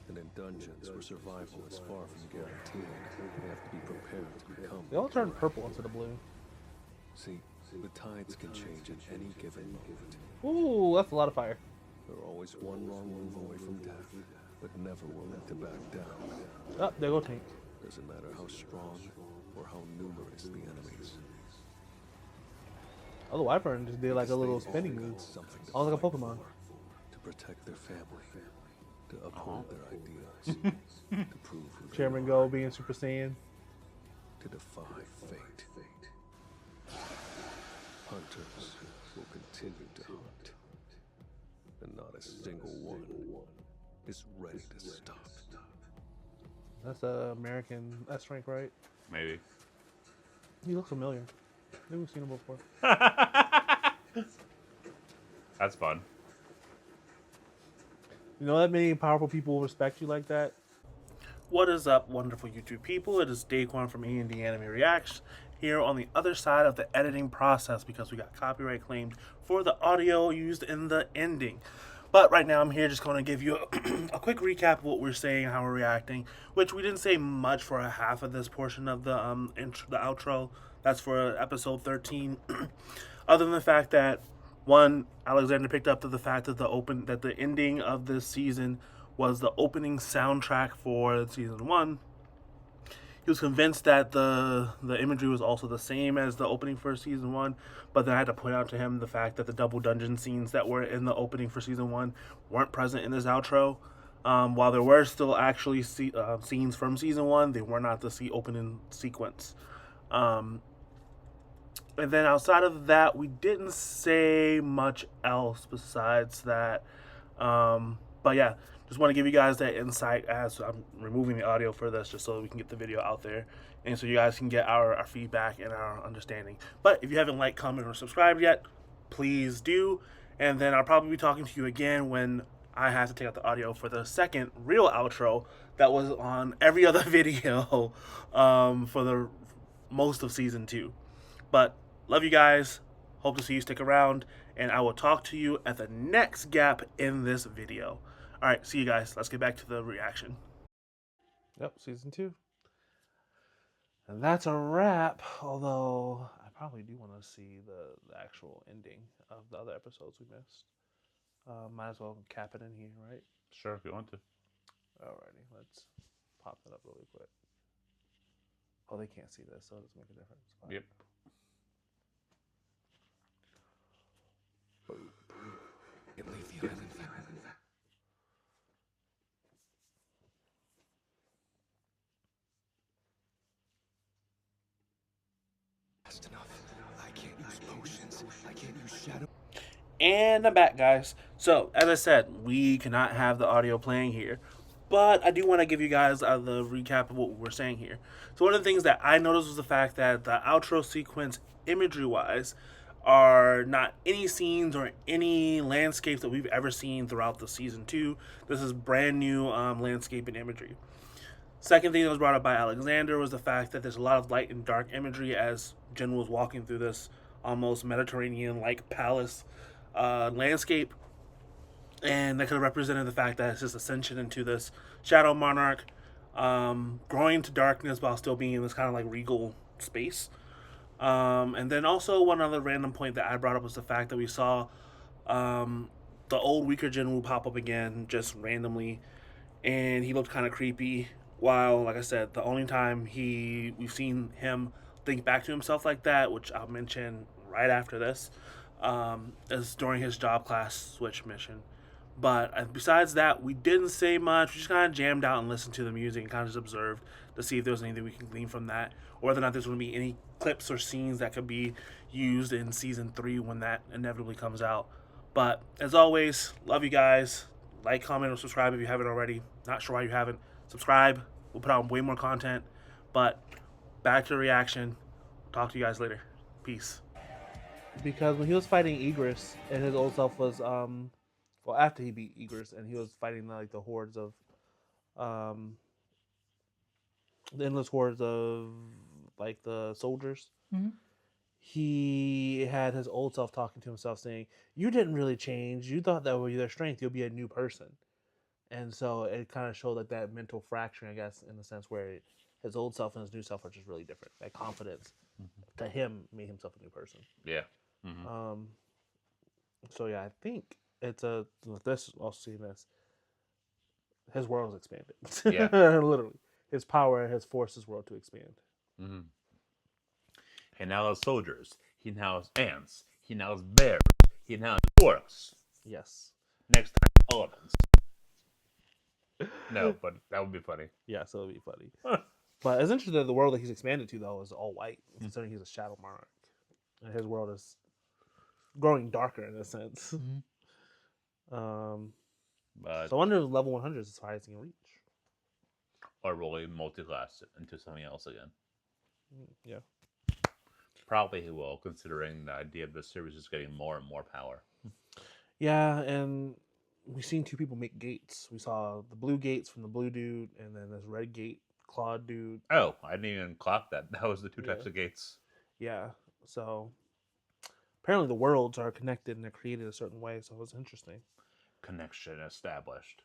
S16: And in dungeons where survival is far from guaranteed, they have to be prepared to become.
S2: They all turn purple instead of blue.
S16: See, the tides can change at any given moment.
S2: Ooh, that's a lot of fire.
S16: They're always one wrong move away from death, but never willing to back down.
S2: Oh, there go Tank.
S16: Doesn't matter how strong or how numerous the enemies.
S2: Oh, the wyvern just did like a little
S16: They've all
S2: spinning
S16: got
S2: move.
S16: something to
S2: Almost like a
S16: fight
S2: Pokemon.
S16: for, to protect their family, to uphold their ideals, to prove who they
S2: Chairman
S16: are,
S2: Go being Super Saiyan.
S16: to defy fate. Hunters will continue to hunt, and not a single one is ready to stop.
S2: That's a American S rank, right?
S1: Maybe.
S2: He looks familiar. I think we've seen him before.
S1: That's fun.
S2: You know that many powerful people respect you like that? What is up, wonderful YouTube people? It is Daquan from A&D Anime Reacts here on the other side of the editing process because we got copyright claimed for the audio used in the ending. But right now I'm here just going to give you a quick recap of what we're saying, how we're reacting, which we didn't say much for a half of this portion of the the outro. That's for episode 13. Other than the fact that one, Alexander picked up to the fact that the ending of this season was the opening soundtrack for season 1. He was convinced that the imagery was also the same as the opening for season 1, but then I had to point out to him the fact that the double dungeon scenes that were in the opening for season 1 weren't present in this outro. While there were still actually scenes from season 1, they were not the opening sequence. And then outside of that, we didn't say much else besides that. But yeah, just want to give you guys that insight as I'm removing the audio for this just so that we can get the video out there and so you guys can get our feedback and our understanding. But if you haven't liked, commented, or subscribed yet, please do. And then I'll probably be talking to you again when I have to take out the audio for the second real outro that was on every other video for the most of season 2. But love you guys. Hope to see you stick around. And I will talk to you at the next gap in this video. All right, see you guys. Let's get back to the reaction. Yep, season 2. And that's a wrap. Although, I probably do want to see the actual ending of the other episodes we missed. Might as well cap it in here, right?
S1: Sure, if you want to.
S2: Alrighty, let's pop that up really quick. Oh, they can't see this, so it doesn't make a difference. But
S1: Yep.
S16: And leave the island fast enough. I can't use potions. I can't use shadow.
S2: And I'm back, guys. So, as I said, we cannot have the audio playing here. But I do want to give you guys the recap of what we're saying here. So one of the things that I noticed was the fact that the outro sequence, imagery-wise, are not any scenes or any landscapes that we've ever seen throughout the season 2. This is brand new landscape and imagery. Second thing that was brought up by Alexander was the fact that there's a lot of light and dark imagery as Jinwoo was walking through this almost Mediterranean-like palace landscape, and that could have represented the fact that it's his ascension into this shadow monarch, growing into darkness while still being in this kind of like regal space. And then also one other random point that I brought up was the fact that we saw the old weaker Jinwoo pop up again just randomly, and he looked kind of creepy. While, like I said, the only time we've seen him think back to himself like that, which I'll mention right after this, is during his job class switch mission. But besides that, we didn't say much. We just kind of jammed out and listened to the music and kind of just observed to see if there was anything we can glean from that, or whether or not there's going to be any clips or scenes that could be used in season 3 when that inevitably comes out. But as always, love you guys. Like, comment, or subscribe if you haven't already. Not sure why you haven't. Subscribe. We'll put out way more content. But back to the reaction. Talk to you guys later. Peace. Because when he was fighting Egress, and his old self was well, after he beat Egress, and he was fighting like the hordes of the endless hordes of like the soldiers.
S18: Mhm.
S2: He had his old self talking to himself, saying, "You didn't really change. You thought that with your strength, you'll be a new person." And so it kind of showed like that mental fracturing, I guess, in the sense where his old self and his new self are just really different. That confidence to him made himself a new person.
S1: Yeah.
S2: So yeah, I think it's a this also seeing this. His world is expanded.
S1: Yeah.
S2: Literally, his power has forced his world to expand.
S1: Mm-hmm. He now has soldiers. He now has ants. He now has bears. He now has orcs.
S2: Yes.
S1: Next time, elephants. No, but that would be funny.
S2: Yeah, so it would be funny. But it's interesting that the world that he's expanded to, though, is all white, considering he's a shadow monarch. And his world is growing darker in a sense.
S1: But
S2: so I wonder if level 100 is as high as he can reach.
S1: Or really multi-class it into something else again.
S2: Yeah.
S1: Probably he will, considering the idea of the series is getting more and more power.
S2: Yeah, and we've seen 2 people make gates. We saw the blue gates from the blue dude, and then this red gate clawed dude.
S1: Oh, I didn't even clock that. That was the 2 types of gates.
S2: Yeah, so apparently the worlds are connected and they're created a certain way, so it's interesting.
S1: Connection established.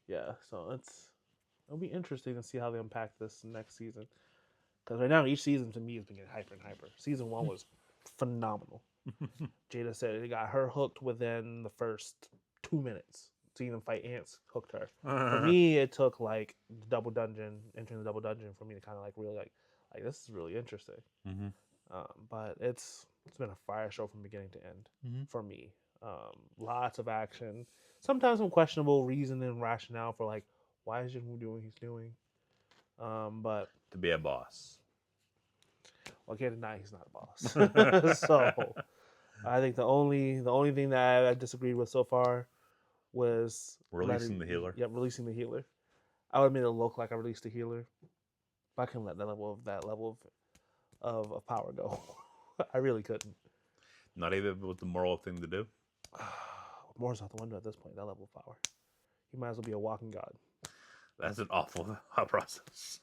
S2: Yeah, so it'll be interesting to see how they unpack this next season. Because right now, each season to me has been getting hyper and hyper. Season 1 was phenomenal. Jada said it got her hooked within the first 2 minutes. Seeing them fight ants hooked her. For me, it took like double dungeon, entering the double dungeon, for me to kind of like really like this is really interesting. But it's been a fire show from beginning to end for me. Lots of action. Sometimes some questionable reason and rationale for like why is Jinwoo doing what he's doing. But
S1: to be a boss.
S2: Well, I can't deny he's not a boss. So I think the only thing that I disagreed with so far was
S1: releasing the healer.
S2: Yeah, releasing the healer. I would have made it look like I released the healer, but I couldn't let that level of power go. I really couldn't.
S1: Not even with the moral thing to do.
S2: More's out the window at this point. That level of power, he might as well be a walking god.
S1: That's an awful process.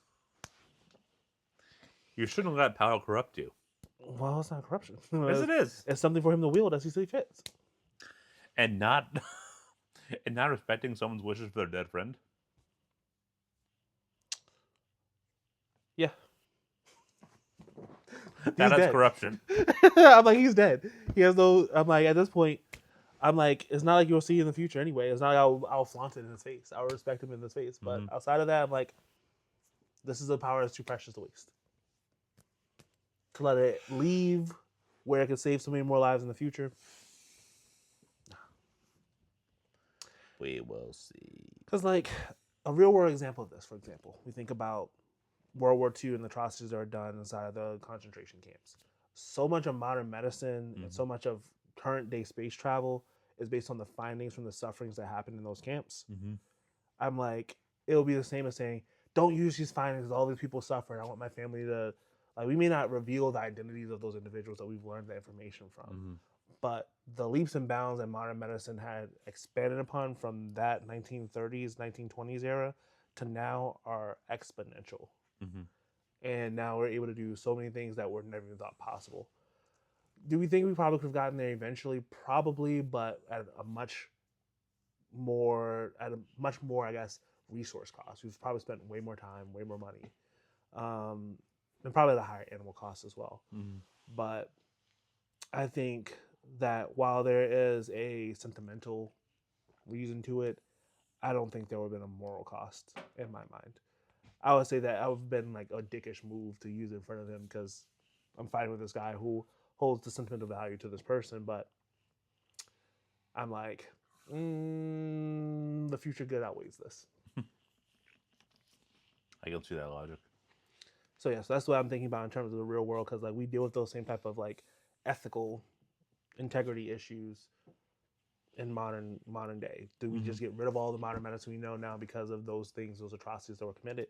S1: You shouldn't let power corrupt you.
S2: Well, it's not corruption.
S1: Yes, it is.
S2: It's something for him to wield as he sees fit.
S1: And not respecting someone's wishes for their dead friend.
S2: Yeah.
S1: That is corruption.
S2: I'm like, he's dead. He has no. I'm like, at this point, I'm like, it's not like you'll see in the future anyway. It's not like I'll flaunt it in his face. I'll respect him in his face. But outside of that, I'm like, this is a power that's too precious to waste. To let it leave where it could save so many more lives in the future.
S1: We will see.
S2: Because, like, a real world example of this, for example, we think about World War II and the atrocities that are done inside of the concentration camps. So much of modern medicine and so much of current day space travel is based on the findings from the sufferings that happened in those camps. I'm like, it'll be the same as saying, don't use these findings because all these people suffer. I want my family to, like, we may not reveal the identities of those individuals that we've learned the information from, but the leaps and bounds that modern medicine had expanded upon from that 1930s, 1920s era to now are exponential.
S1: Mm-hmm.
S2: And now we're able to do so many things that were never even thought possible. Do we think we probably could have gotten there eventually? Probably, but at a much more, I guess, resource cost. We've probably spent way more time, way more money, and probably at a higher animal cost as well.
S1: Mm-hmm.
S2: But I think that while there is a sentimental reason to it, I don't think there would have been a moral cost in my mind. I would say that I would have been like a dickish move to use it in front of him because I'm fighting with this guy who holds the sentimental value to this person, but I'm like, the future good outweighs this.
S1: I can see that logic.
S2: So yeah, so that's what I'm thinking about in terms of the real world, because like we deal with those same type of like ethical integrity issues in modern day. Do we just get rid of all the modern medicine we know now because of those things, those atrocities that were committed?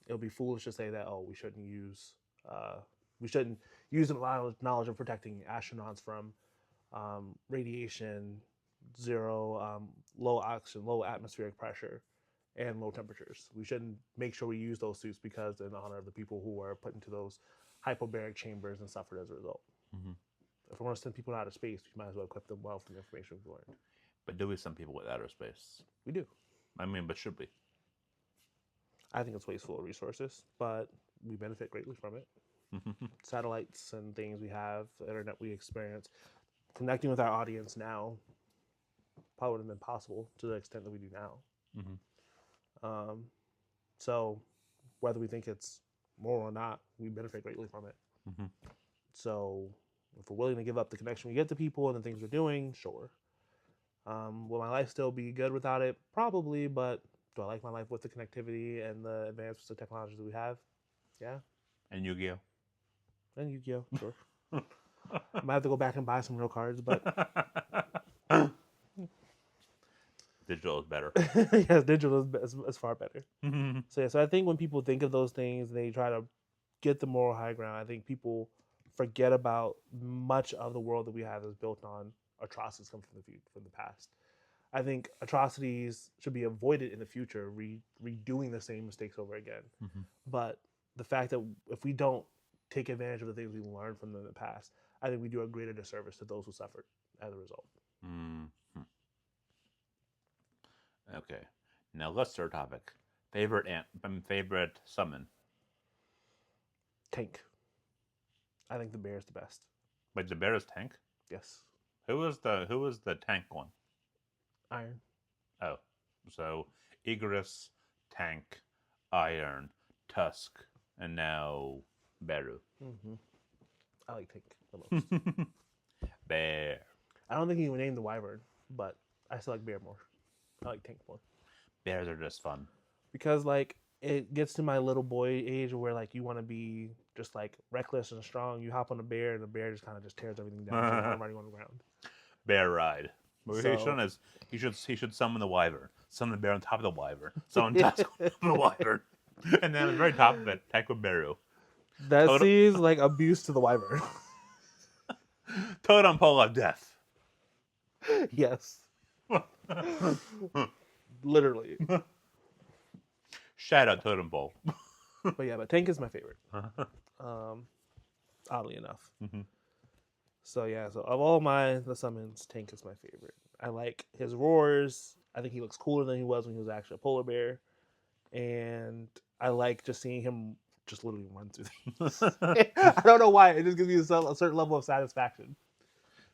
S2: It would be foolish to say that we shouldn't use the knowledge of protecting astronauts from radiation, zero, low oxygen, low atmospheric pressure, and low temperatures. We shouldn't make sure we use those suits because in honor of the people who were put into those hypobaric chambers and suffered as a result.
S1: Mm-hmm.
S2: If we want to send people out of space, we might as well equip them well from the information we've learned.
S1: But do we send people with outer space?
S2: We do.
S1: I mean, but should we?
S2: I think it's wasteful of resources, but we benefit greatly from it. Satellites and things we have, the internet we experience, connecting with our audience now probably wouldn't have been possible to the extent that we do now.
S1: Mm-hmm.
S2: So whether we think it's moral or not, we benefit greatly from it.
S1: Mm-hmm.
S2: So if we're willing to give up the connection we get to people and the things we're doing, sure. Will my life still be good without it? Probably, but do I like my life with the connectivity and the advancements of technology that we have? Yeah.
S1: And Yu-Gi-Oh?
S2: And Yu-Gi-Oh, sure. I might have to go back and buy some real cards, but
S1: digital is better.
S2: Yes, digital is far better. So I think when people think of those things, they try to get the moral high ground. I think people forget about much of the world that we have is built on atrocities come from the past. I think atrocities should be avoided in the future, redoing the same mistakes over again.
S1: Mm-hmm.
S2: But the fact that if we don't take advantage of the things we learned from them in the past, I think we do a greater disservice to those who suffered as a result.
S1: Mm-hmm. Okay, now let's start topic. Favorite summon.
S2: Tank. I think the bear is the best.
S1: Wait, the bear is tank?
S2: Yes.
S1: Who was the tank one?
S2: Iron.
S1: Oh, so Igris, tank, Iron, Tusk, and now Beru.
S2: Mm-hmm. I like Tank the most.
S1: Bear.
S2: I don't think he would name the Wyvern, but I still like Bear more. I like Tank more.
S1: Bears are just fun.
S2: Because like it gets to my little boy age where like you want to be just like reckless and strong. You hop on a bear and the bear just kind of just tears everything down and I'm running on the ground.
S1: Bear ride.
S2: So,
S1: He should summon the Wyvern. Summon the bear on top of the Wyvern. Summon Tusk on the Wyvern. And then at the very top of it, Tank with Beru.
S2: That seems like abuse to the Wyvern.
S1: Totem pole of death.
S2: Yes. Literally.
S1: Shout out Totem pole.
S2: But Tank is my favorite. Oddly enough.
S1: Mm-hmm.
S2: So of all the summons, Tank is my favorite. I like his roars. I think he looks cooler than he was when he was actually a polar bear. And I like just seeing him just literally run through things. I don't know why. It just gives me a certain level of satisfaction.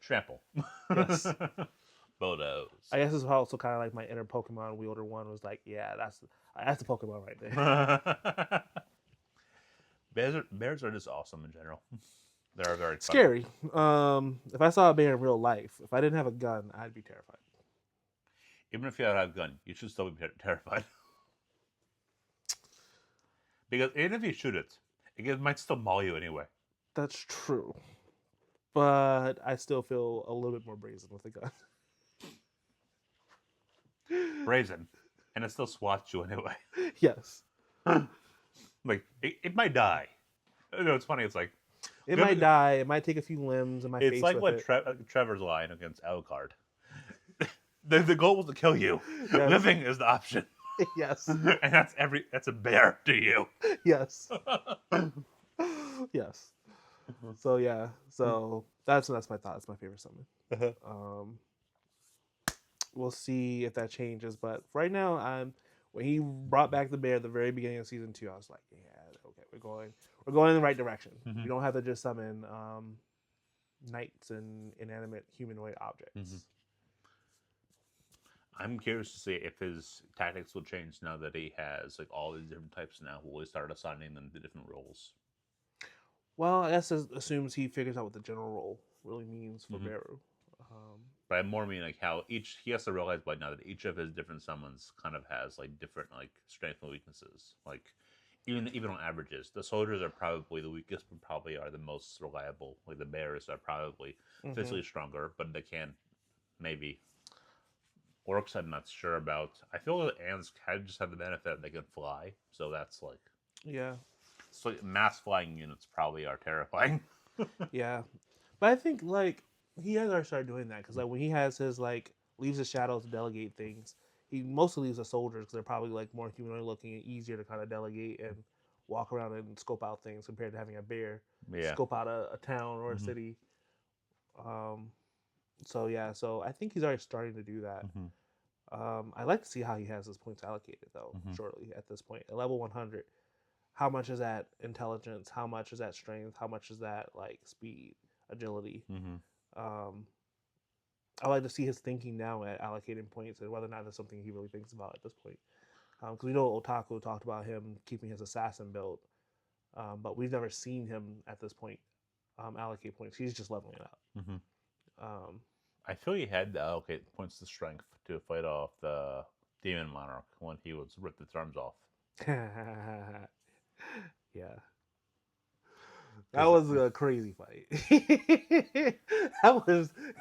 S1: Trample.
S2: Yes.
S1: Bodos.
S2: I guess it's also kind of like my inner Pokemon wielder one was like, yeah, that's the Pokemon right there.
S1: Bears are just awesome in general. They're very
S2: scary. If I saw a bear in real life, if I didn't have a gun, I'd be terrified.
S1: Even if you don't have a gun, you should still be terrified. Because even if you shoot it might still maul you anyway.
S2: That's true. But I still feel a little bit more brazen with a gun.
S1: Brazen. And it still swats you anyway.
S2: Yes.
S1: Like, it might die. No, it's funny. It's like...
S2: It might die. It might take a few limbs in my face.
S1: It's like what Trevor's line against Alucard. The goal was to kill you. Yes. Living is the option.
S2: Yes.
S1: And that's a bear to you.
S2: Yes. Yes. So yeah. So that's my thought. That's my favorite summon. We'll see if that changes, but right now, when he brought back the bear at the very beginning of season 2, I was like, yeah, okay, we're going in the right direction.
S1: Mhm.
S2: We don't have to just summon knights and inanimate humanoid objects.
S1: I'm curious to see if his tactics will change now that he has like all these different types now. Will he start assigning them to different roles?
S2: Well, I guess it assumes he figures out what the general role really means for
S1: Mhm.
S2: Beru.
S1: But I more mean like how he has to realize by now that each of his different summons kind of has like different like strengths and weaknesses. Like even on averages, the soldiers are probably the weakest, but probably are the most reliable. Like the bears are probably physically stronger, but they can maybe. Orcs, I'm not sure about. I feel like ants just have the benefit that they can fly, so that's like
S2: Yeah.
S1: so mass flying units probably are terrifying.
S2: Yeah, but I think like he has already started doing that because like when he has his like leaves his shadows to delegate things, he mostly leaves the soldiers because they're probably like more humanoid looking and easier to kind of delegate and walk around and scope out things compared to having a bear
S1: Yeah.
S2: scope out a town or a city. So yeah, so I think he's already starting to do that. I'd like to see how he has his points allocated though. Shortly at this point, at level 100, how much is that intelligence? How much is that strength? How much is that like speed, agility? I like to see his thinking now at allocating points and whether or not that's something he really thinks about at this point. Because we know Otaku talked about him keeping his assassin build, but we've never seen him at this point allocate points. He's just leveling up.
S1: I feel he had to allocate points to strength to fight off the demon monarch when he was ripped its arms off.
S2: Yeah. That was a crazy fight. that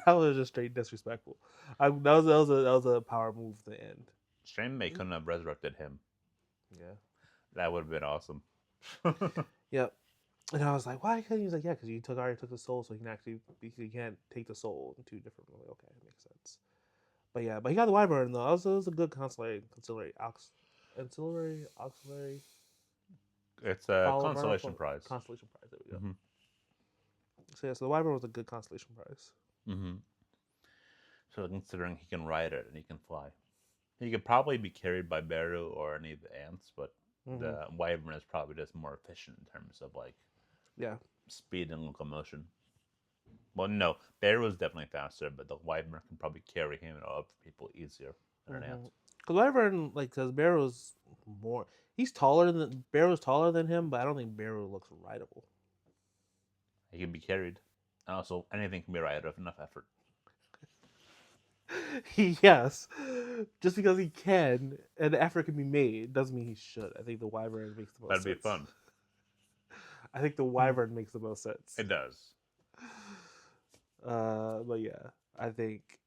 S2: was just straight disrespectful. That was a power move to end.
S1: Shame they couldn't have resurrected him.
S2: Yeah,
S1: that would have been awesome.
S2: Yep. And I was like, why? Because he was like, yeah, because you already took the soul, so he can actually you can't take the soul in two different. Like, okay, it makes sense. But yeah, but he got the wyvern though. It was a good ancillary.
S1: It's a consolation prize.
S2: Constellation prize. There we go. So yeah, so the wyvern was a good constellation prize.
S1: So considering he can ride it and he can fly, he could probably be carried by Beru or any of the ants, but the wyvern is probably just more efficient in terms of like speed and locomotion. Well, no, Beru is definitely faster, but the wyvern can probably carry him and other people easier than an ant.
S2: Because wyvern, like, because Beru's more, he's taller than Beru's taller than him, but I don't think Beru looks rideable.
S1: He can be carried. And also, anything can be righted with enough effort.
S2: Yes, just because he can and the effort can be made doesn't mean he should. I think the wyvern makes the most sense.
S1: That'd be fun.
S2: I think the wyvern makes the most sense.
S1: It does.
S2: But yeah, I think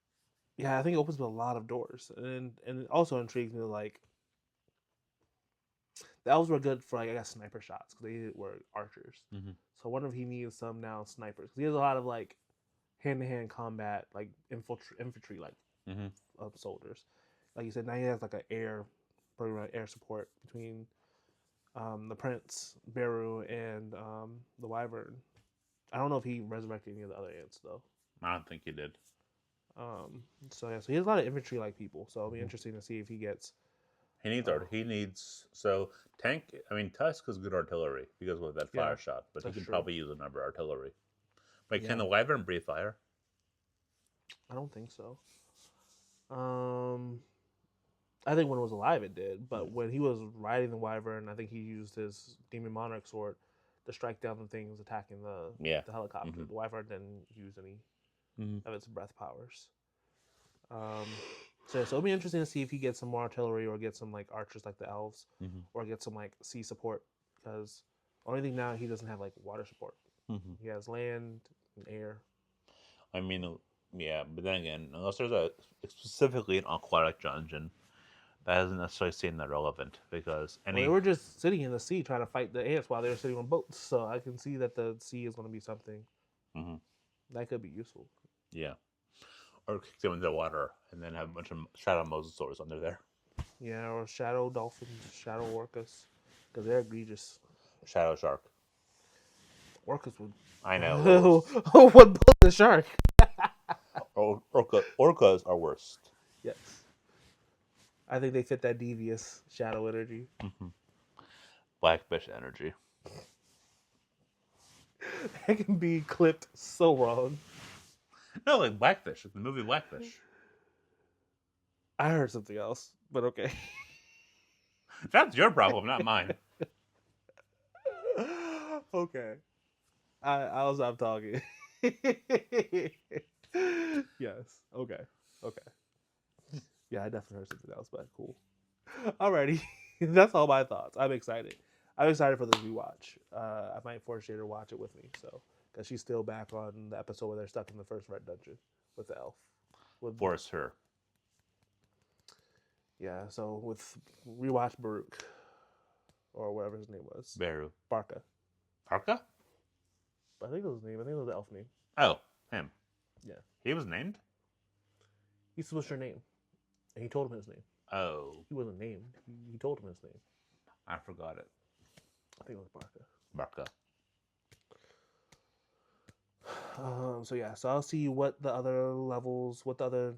S2: it opens up a lot of doors, and it also intrigues me. Like the elves were good for like I guess sniper shots because they were archers. So I wonder if he needs some now snipers because he has a lot of like hand-to-hand combat, like infantry, like soldiers. Like you said, now he has like an air support between the prince, Beru, and the wyvern. I don't know if he resurrected any of the other ants though.
S1: I don't think he did.
S2: So yeah, so he has a lot of infantry-like people. So it'll be interesting to see if he gets.
S1: He needs He needs tank. I mean, Tusk is good artillery because of that fire shot, but he can probably use another artillery. Wait, can the wyvern breathe fire?
S2: I don't think so. I think when it was alive it did, but when he was riding the wyvern, I think he used his demon monarch sword to strike down the things attacking the helicopter. The wyvern didn't use any of its breath powers. So it'll be interesting to see if he gets some more artillery or get some like archers like the elves, or get some like sea support because only thing now he doesn't have like water support. He has land and air.
S1: I mean, yeah, but then again, unless there's specifically an aquatic dungeon, that doesn't necessarily seem that relevant because
S2: they were just sitting in the sea trying to fight the ants while they were sitting on boats. So I can see that the sea is going to be something that could be useful.
S1: Yeah, or kick them into the water and then have a bunch of shadow mosasaurs under there.
S2: Yeah, or shadow dolphins, shadow orcas, because they're egregious.
S1: Shadow shark.
S2: Orcas would.
S1: I know.
S2: What built the shark?
S1: Orcas are worst.
S2: Yes. I think they fit that devious shadow energy.
S1: Blackfish energy.
S2: That can be clipped so wrong.
S1: No, like Blackfish, like the movie Blackfish.
S2: I heard something else, but okay.
S1: That's your problem, not mine.
S2: Okay. I'll stop talking. Yes. Okay. Okay. Yeah, I definitely heard something else, but cool. Alrighty. That's all my thoughts. I'm excited. I'm excited for this rewatch. I might force Jada to watch it with me, so because she's still back on the episode where they're stuck in the first red dungeon with the elf.
S1: Force her.
S2: Yeah, so with rewatch Baruch or whatever his name was.
S1: Beru.
S2: Barca.
S1: Barca?
S2: I think it was his name. I think it was the elf name.
S1: Oh, him.
S2: Yeah.
S1: He was named?
S2: He switched her name. And he told him his name.
S1: Oh.
S2: He wasn't named. He told him his name.
S1: I forgot it.
S2: I think it was Barca.
S1: Barca.
S2: So yeah, so I'll see what the other levels, what the other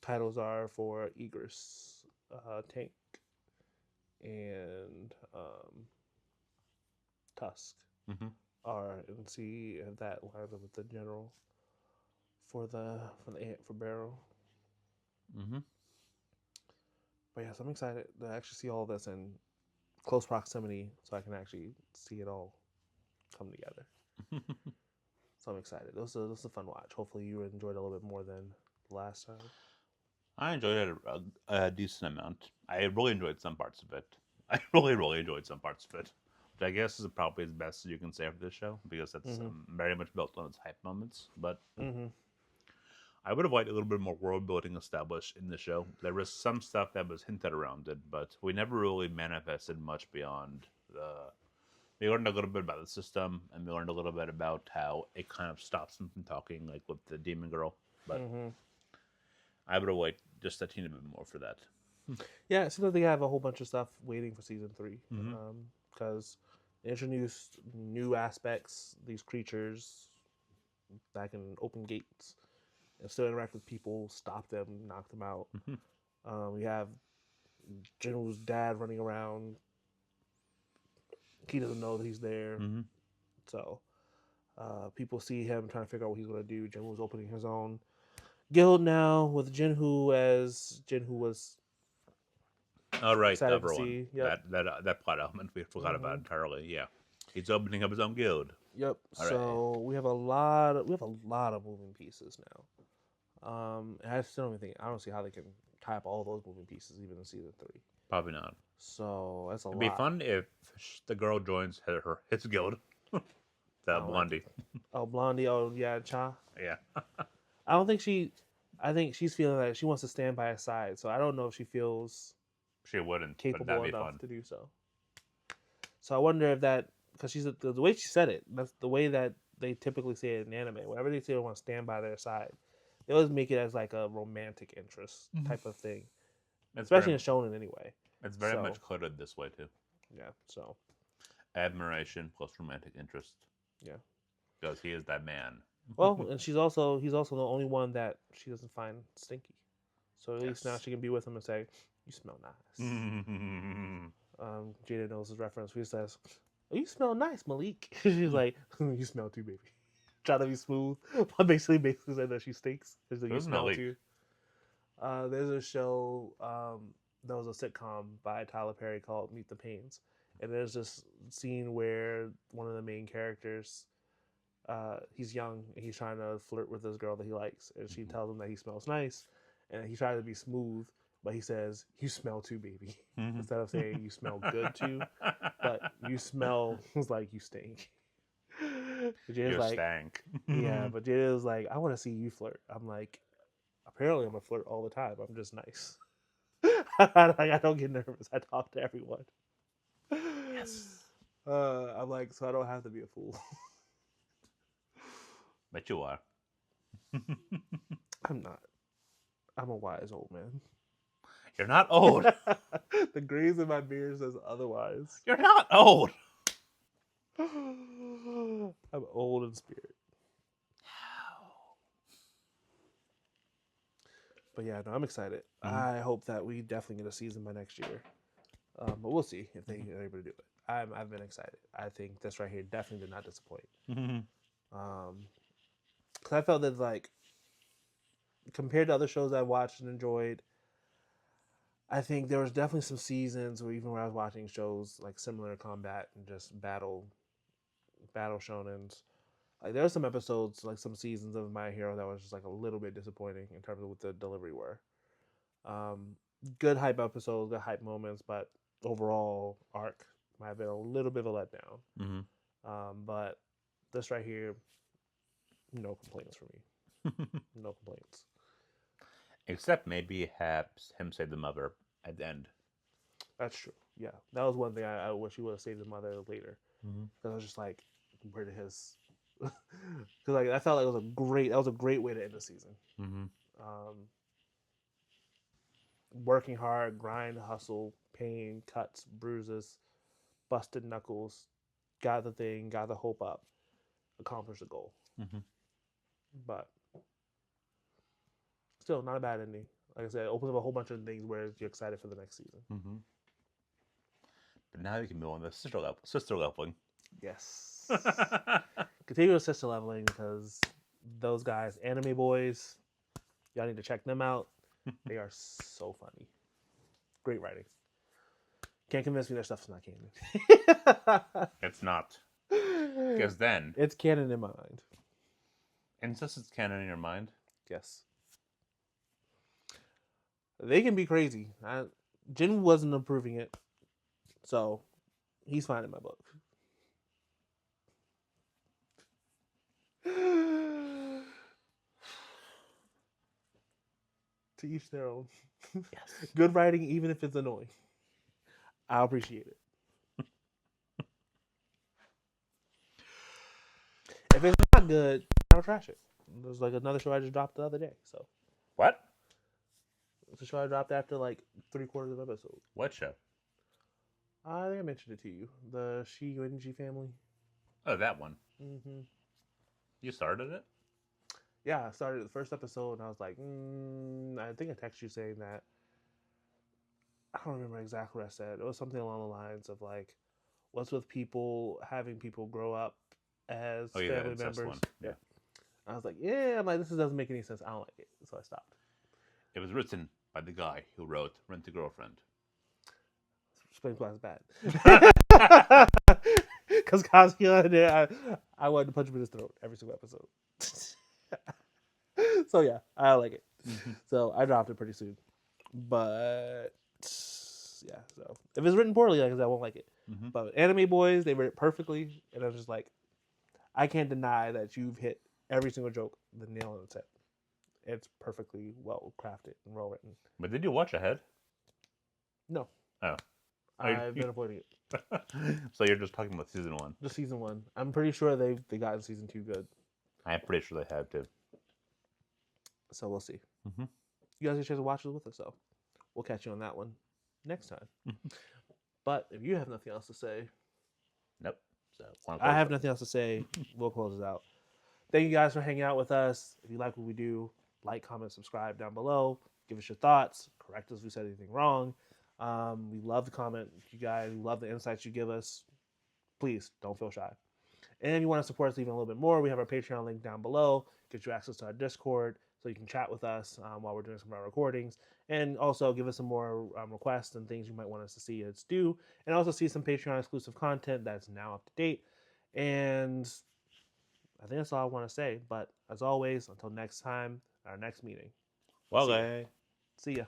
S2: titles are for Egress, Tank, and Tusk are, and see if that lines up with the general for the ant for Barrel. But yes, I'm excited to actually see all this in close proximity, so I can actually see it all come together. So I'm excited. This was a fun watch. Hopefully you enjoyed it a little bit more than last time.
S1: I enjoyed it a decent amount. I really enjoyed some parts of it. I really enjoyed some parts of it. Which I guess is probably as best as you can say for this show, because it's very much built on its hype moments. But I would have liked a little bit more world building established in the show. There was some stuff that was hinted around it, but we never really manifested much beyond the. We learned a little bit about the system, and we learned a little bit about how it kind of stops them from talking, like with the demon girl. But I would have liked just a teeny bit more for that.
S2: Yeah, it seems like they have a whole bunch of stuff waiting for season 3, because they introduced new aspects, these creatures that can open gates and still interact with people, stop them, knock them out. We have Jinwoo's dad running around. He doesn't know that he's there, so people see him trying to figure out what he's going to do. Jinwoo's opening his own guild now with Jinwoo, as Jinwoo was.
S1: All right, the
S2: excited
S1: other
S2: to
S1: one.
S2: see. Yep.
S1: That plot element we forgot about entirely. Yeah, he's opening up his own guild.
S2: Yep.
S1: All
S2: so we have a lot of moving pieces now. I still don't think I don't see how they can tie up all those moving pieces even in season 3.
S1: Probably not.
S2: So that's a
S1: It'd
S2: lot.
S1: be fun if the girl joins his guild. The Blondie.
S2: Blondie. Oh yeah, Cha.
S1: Yeah.
S2: I don't think she. I think she's feeling that she wants to stand by his side. So I don't know if she feels
S1: she wouldn't
S2: capable enough to do so. So I wonder if that, because she's the way she said it. That's the way that they typically say it in anime. Whenever they say they want to stand by their side, they always make it as like a romantic interest type of thing, especially in shonen anyway.
S1: It's very much coded this way too.
S2: Yeah. So
S1: admiration plus romantic interest.
S2: Yeah.
S1: Because he is that man.
S2: Well, and he's also the only one that she doesn't find stinky. So at least now she can be with him and say, "You smell nice." Jada knows his reference. He says, "Oh, you smell nice, Malik." She's like, "You smell too, baby." Try to be smooth. But basically said that she stinks. She's like, "You smell too." There's a show. There was a sitcom by Tyler Perry called Meet the Pains, and there's this scene where one of the main characters. He's young and he's trying to flirt with this girl that he likes, and she tells him that he smells nice, and he tries to be smooth, but he says, "You smell too, baby," instead of saying "you smell good too," but "you smell" like you stink.
S1: You stank.
S2: Yeah, but Jada was like, "I want to see you flirt." I'm like, apparently I'm a flirt all the time. I'm just nice. I don't get nervous. I talk to everyone.
S1: Yes.
S2: I'm like, so I don't have to be a fool.
S1: Bet you are.
S2: I'm not. I'm a wise old man.
S1: You're not old.
S2: The grays in my beard says otherwise.
S1: You're not old.
S2: I'm old in spirit. But yeah, no, I'm excited. I hope that we definitely get a season by next year. But we'll see if they are able to do it. I've been excited. I think this right here definitely did not disappoint. Because I felt that, like, compared to other shows I watched and enjoyed, I think there was definitely some seasons where even when I was watching shows like similar to Combat and just battle shonens, like there were some episodes, like some seasons of My Hero that was just like a little bit disappointing in terms of what the delivery were. Good hype episodes, good hype moments, but overall arc might have been a little bit of a letdown. But this right here, no complaints for me. No complaints.
S1: Except maybe have him save the mother at the end.
S2: That's true. Yeah, that was one thing I wish he would have saved his mother later. Because I was just like, where did his? Because like I felt like that was a great way to end the season. Working hard, grind, hustle, pain, cuts, bruises, busted knuckles, got the thing, got the hope up, accomplished the goal. But still, not a bad ending. Like I said, it opens up a whole bunch of things where you're excited for the next season.
S1: But now you can move on to sister leveling.
S2: Yes. Continue with sister leveling because those guys, anime boys, y'all need to check them out. They are so funny. Great writing. Can't convince me their stuff's not canon.
S1: It's not. Because then...
S2: It's canon in my mind.
S1: And since it's canon in your mind?
S2: Yes. They can be crazy. Jinwoo wasn't approving it. So, he's fine in my book. To each their own.
S1: Yes.
S2: Good writing, even if it's annoying. I'll appreciate it. If it's not good, I'll trash it. There's like another show I just dropped the other day. So
S1: what?
S2: It's a show I dropped after like 3/4 of episode.
S1: What show?
S2: I think I mentioned it to you. The Jinwoo family.
S1: Oh, that one.
S2: Mm-hmm.
S1: You started it?
S2: Yeah, I started the first episode and I was like, I think I texted you saying that. I don't remember exactly what I said. It was something along the lines of like, what's with people having people grow up as family members?
S1: One. Yeah.
S2: I was like, yeah, I'm like, this doesn't make any sense. I don't like it. So I stopped.
S1: It was written by the guy who wrote Rent a Girlfriend.
S2: Explains why it's bad. Because Kazuya there, I wanted to punch him in his throat every single episode. So yeah, I like it. So I dropped it pretty soon. But yeah, so if it's written poorly, like I said, I won't like it. But Anime Boys, they wrote it perfectly, and I was just like, I can't deny that you've hit every single joke the nail on its head. It's perfectly well crafted and well written.
S1: But did you watch ahead?
S2: No.
S1: Oh.
S2: I've been avoiding it.
S1: So you're just talking about season 1?
S2: Just season 1. I'm pretty sure they got in season 2 good.
S1: I'm pretty sure they have too.
S2: So we'll see. You guys get a chance to watch it with us, though. We'll catch you on that one next time. But if you have nothing else to say,
S1: nope. So
S2: I have nothing else to say. We'll close it out. Thank you guys for hanging out with us. If you like what we do, like, comment, subscribe down below. Give us your thoughts. Correct us if we said anything wrong. We love the comment, you guys. We love the insights you give us. Please don't feel shy. And if you want to support us even a little bit more, we have our Patreon link down below. Get you access to our Discord so you can chat with us while we're doing some of our recordings. And also give us some more requests and things you might want us to see us do. And also see some Patreon exclusive content that's now up to date. And I think that's all I want to say. But as always, until next time, our next meeting.
S1: Well,
S2: See ya.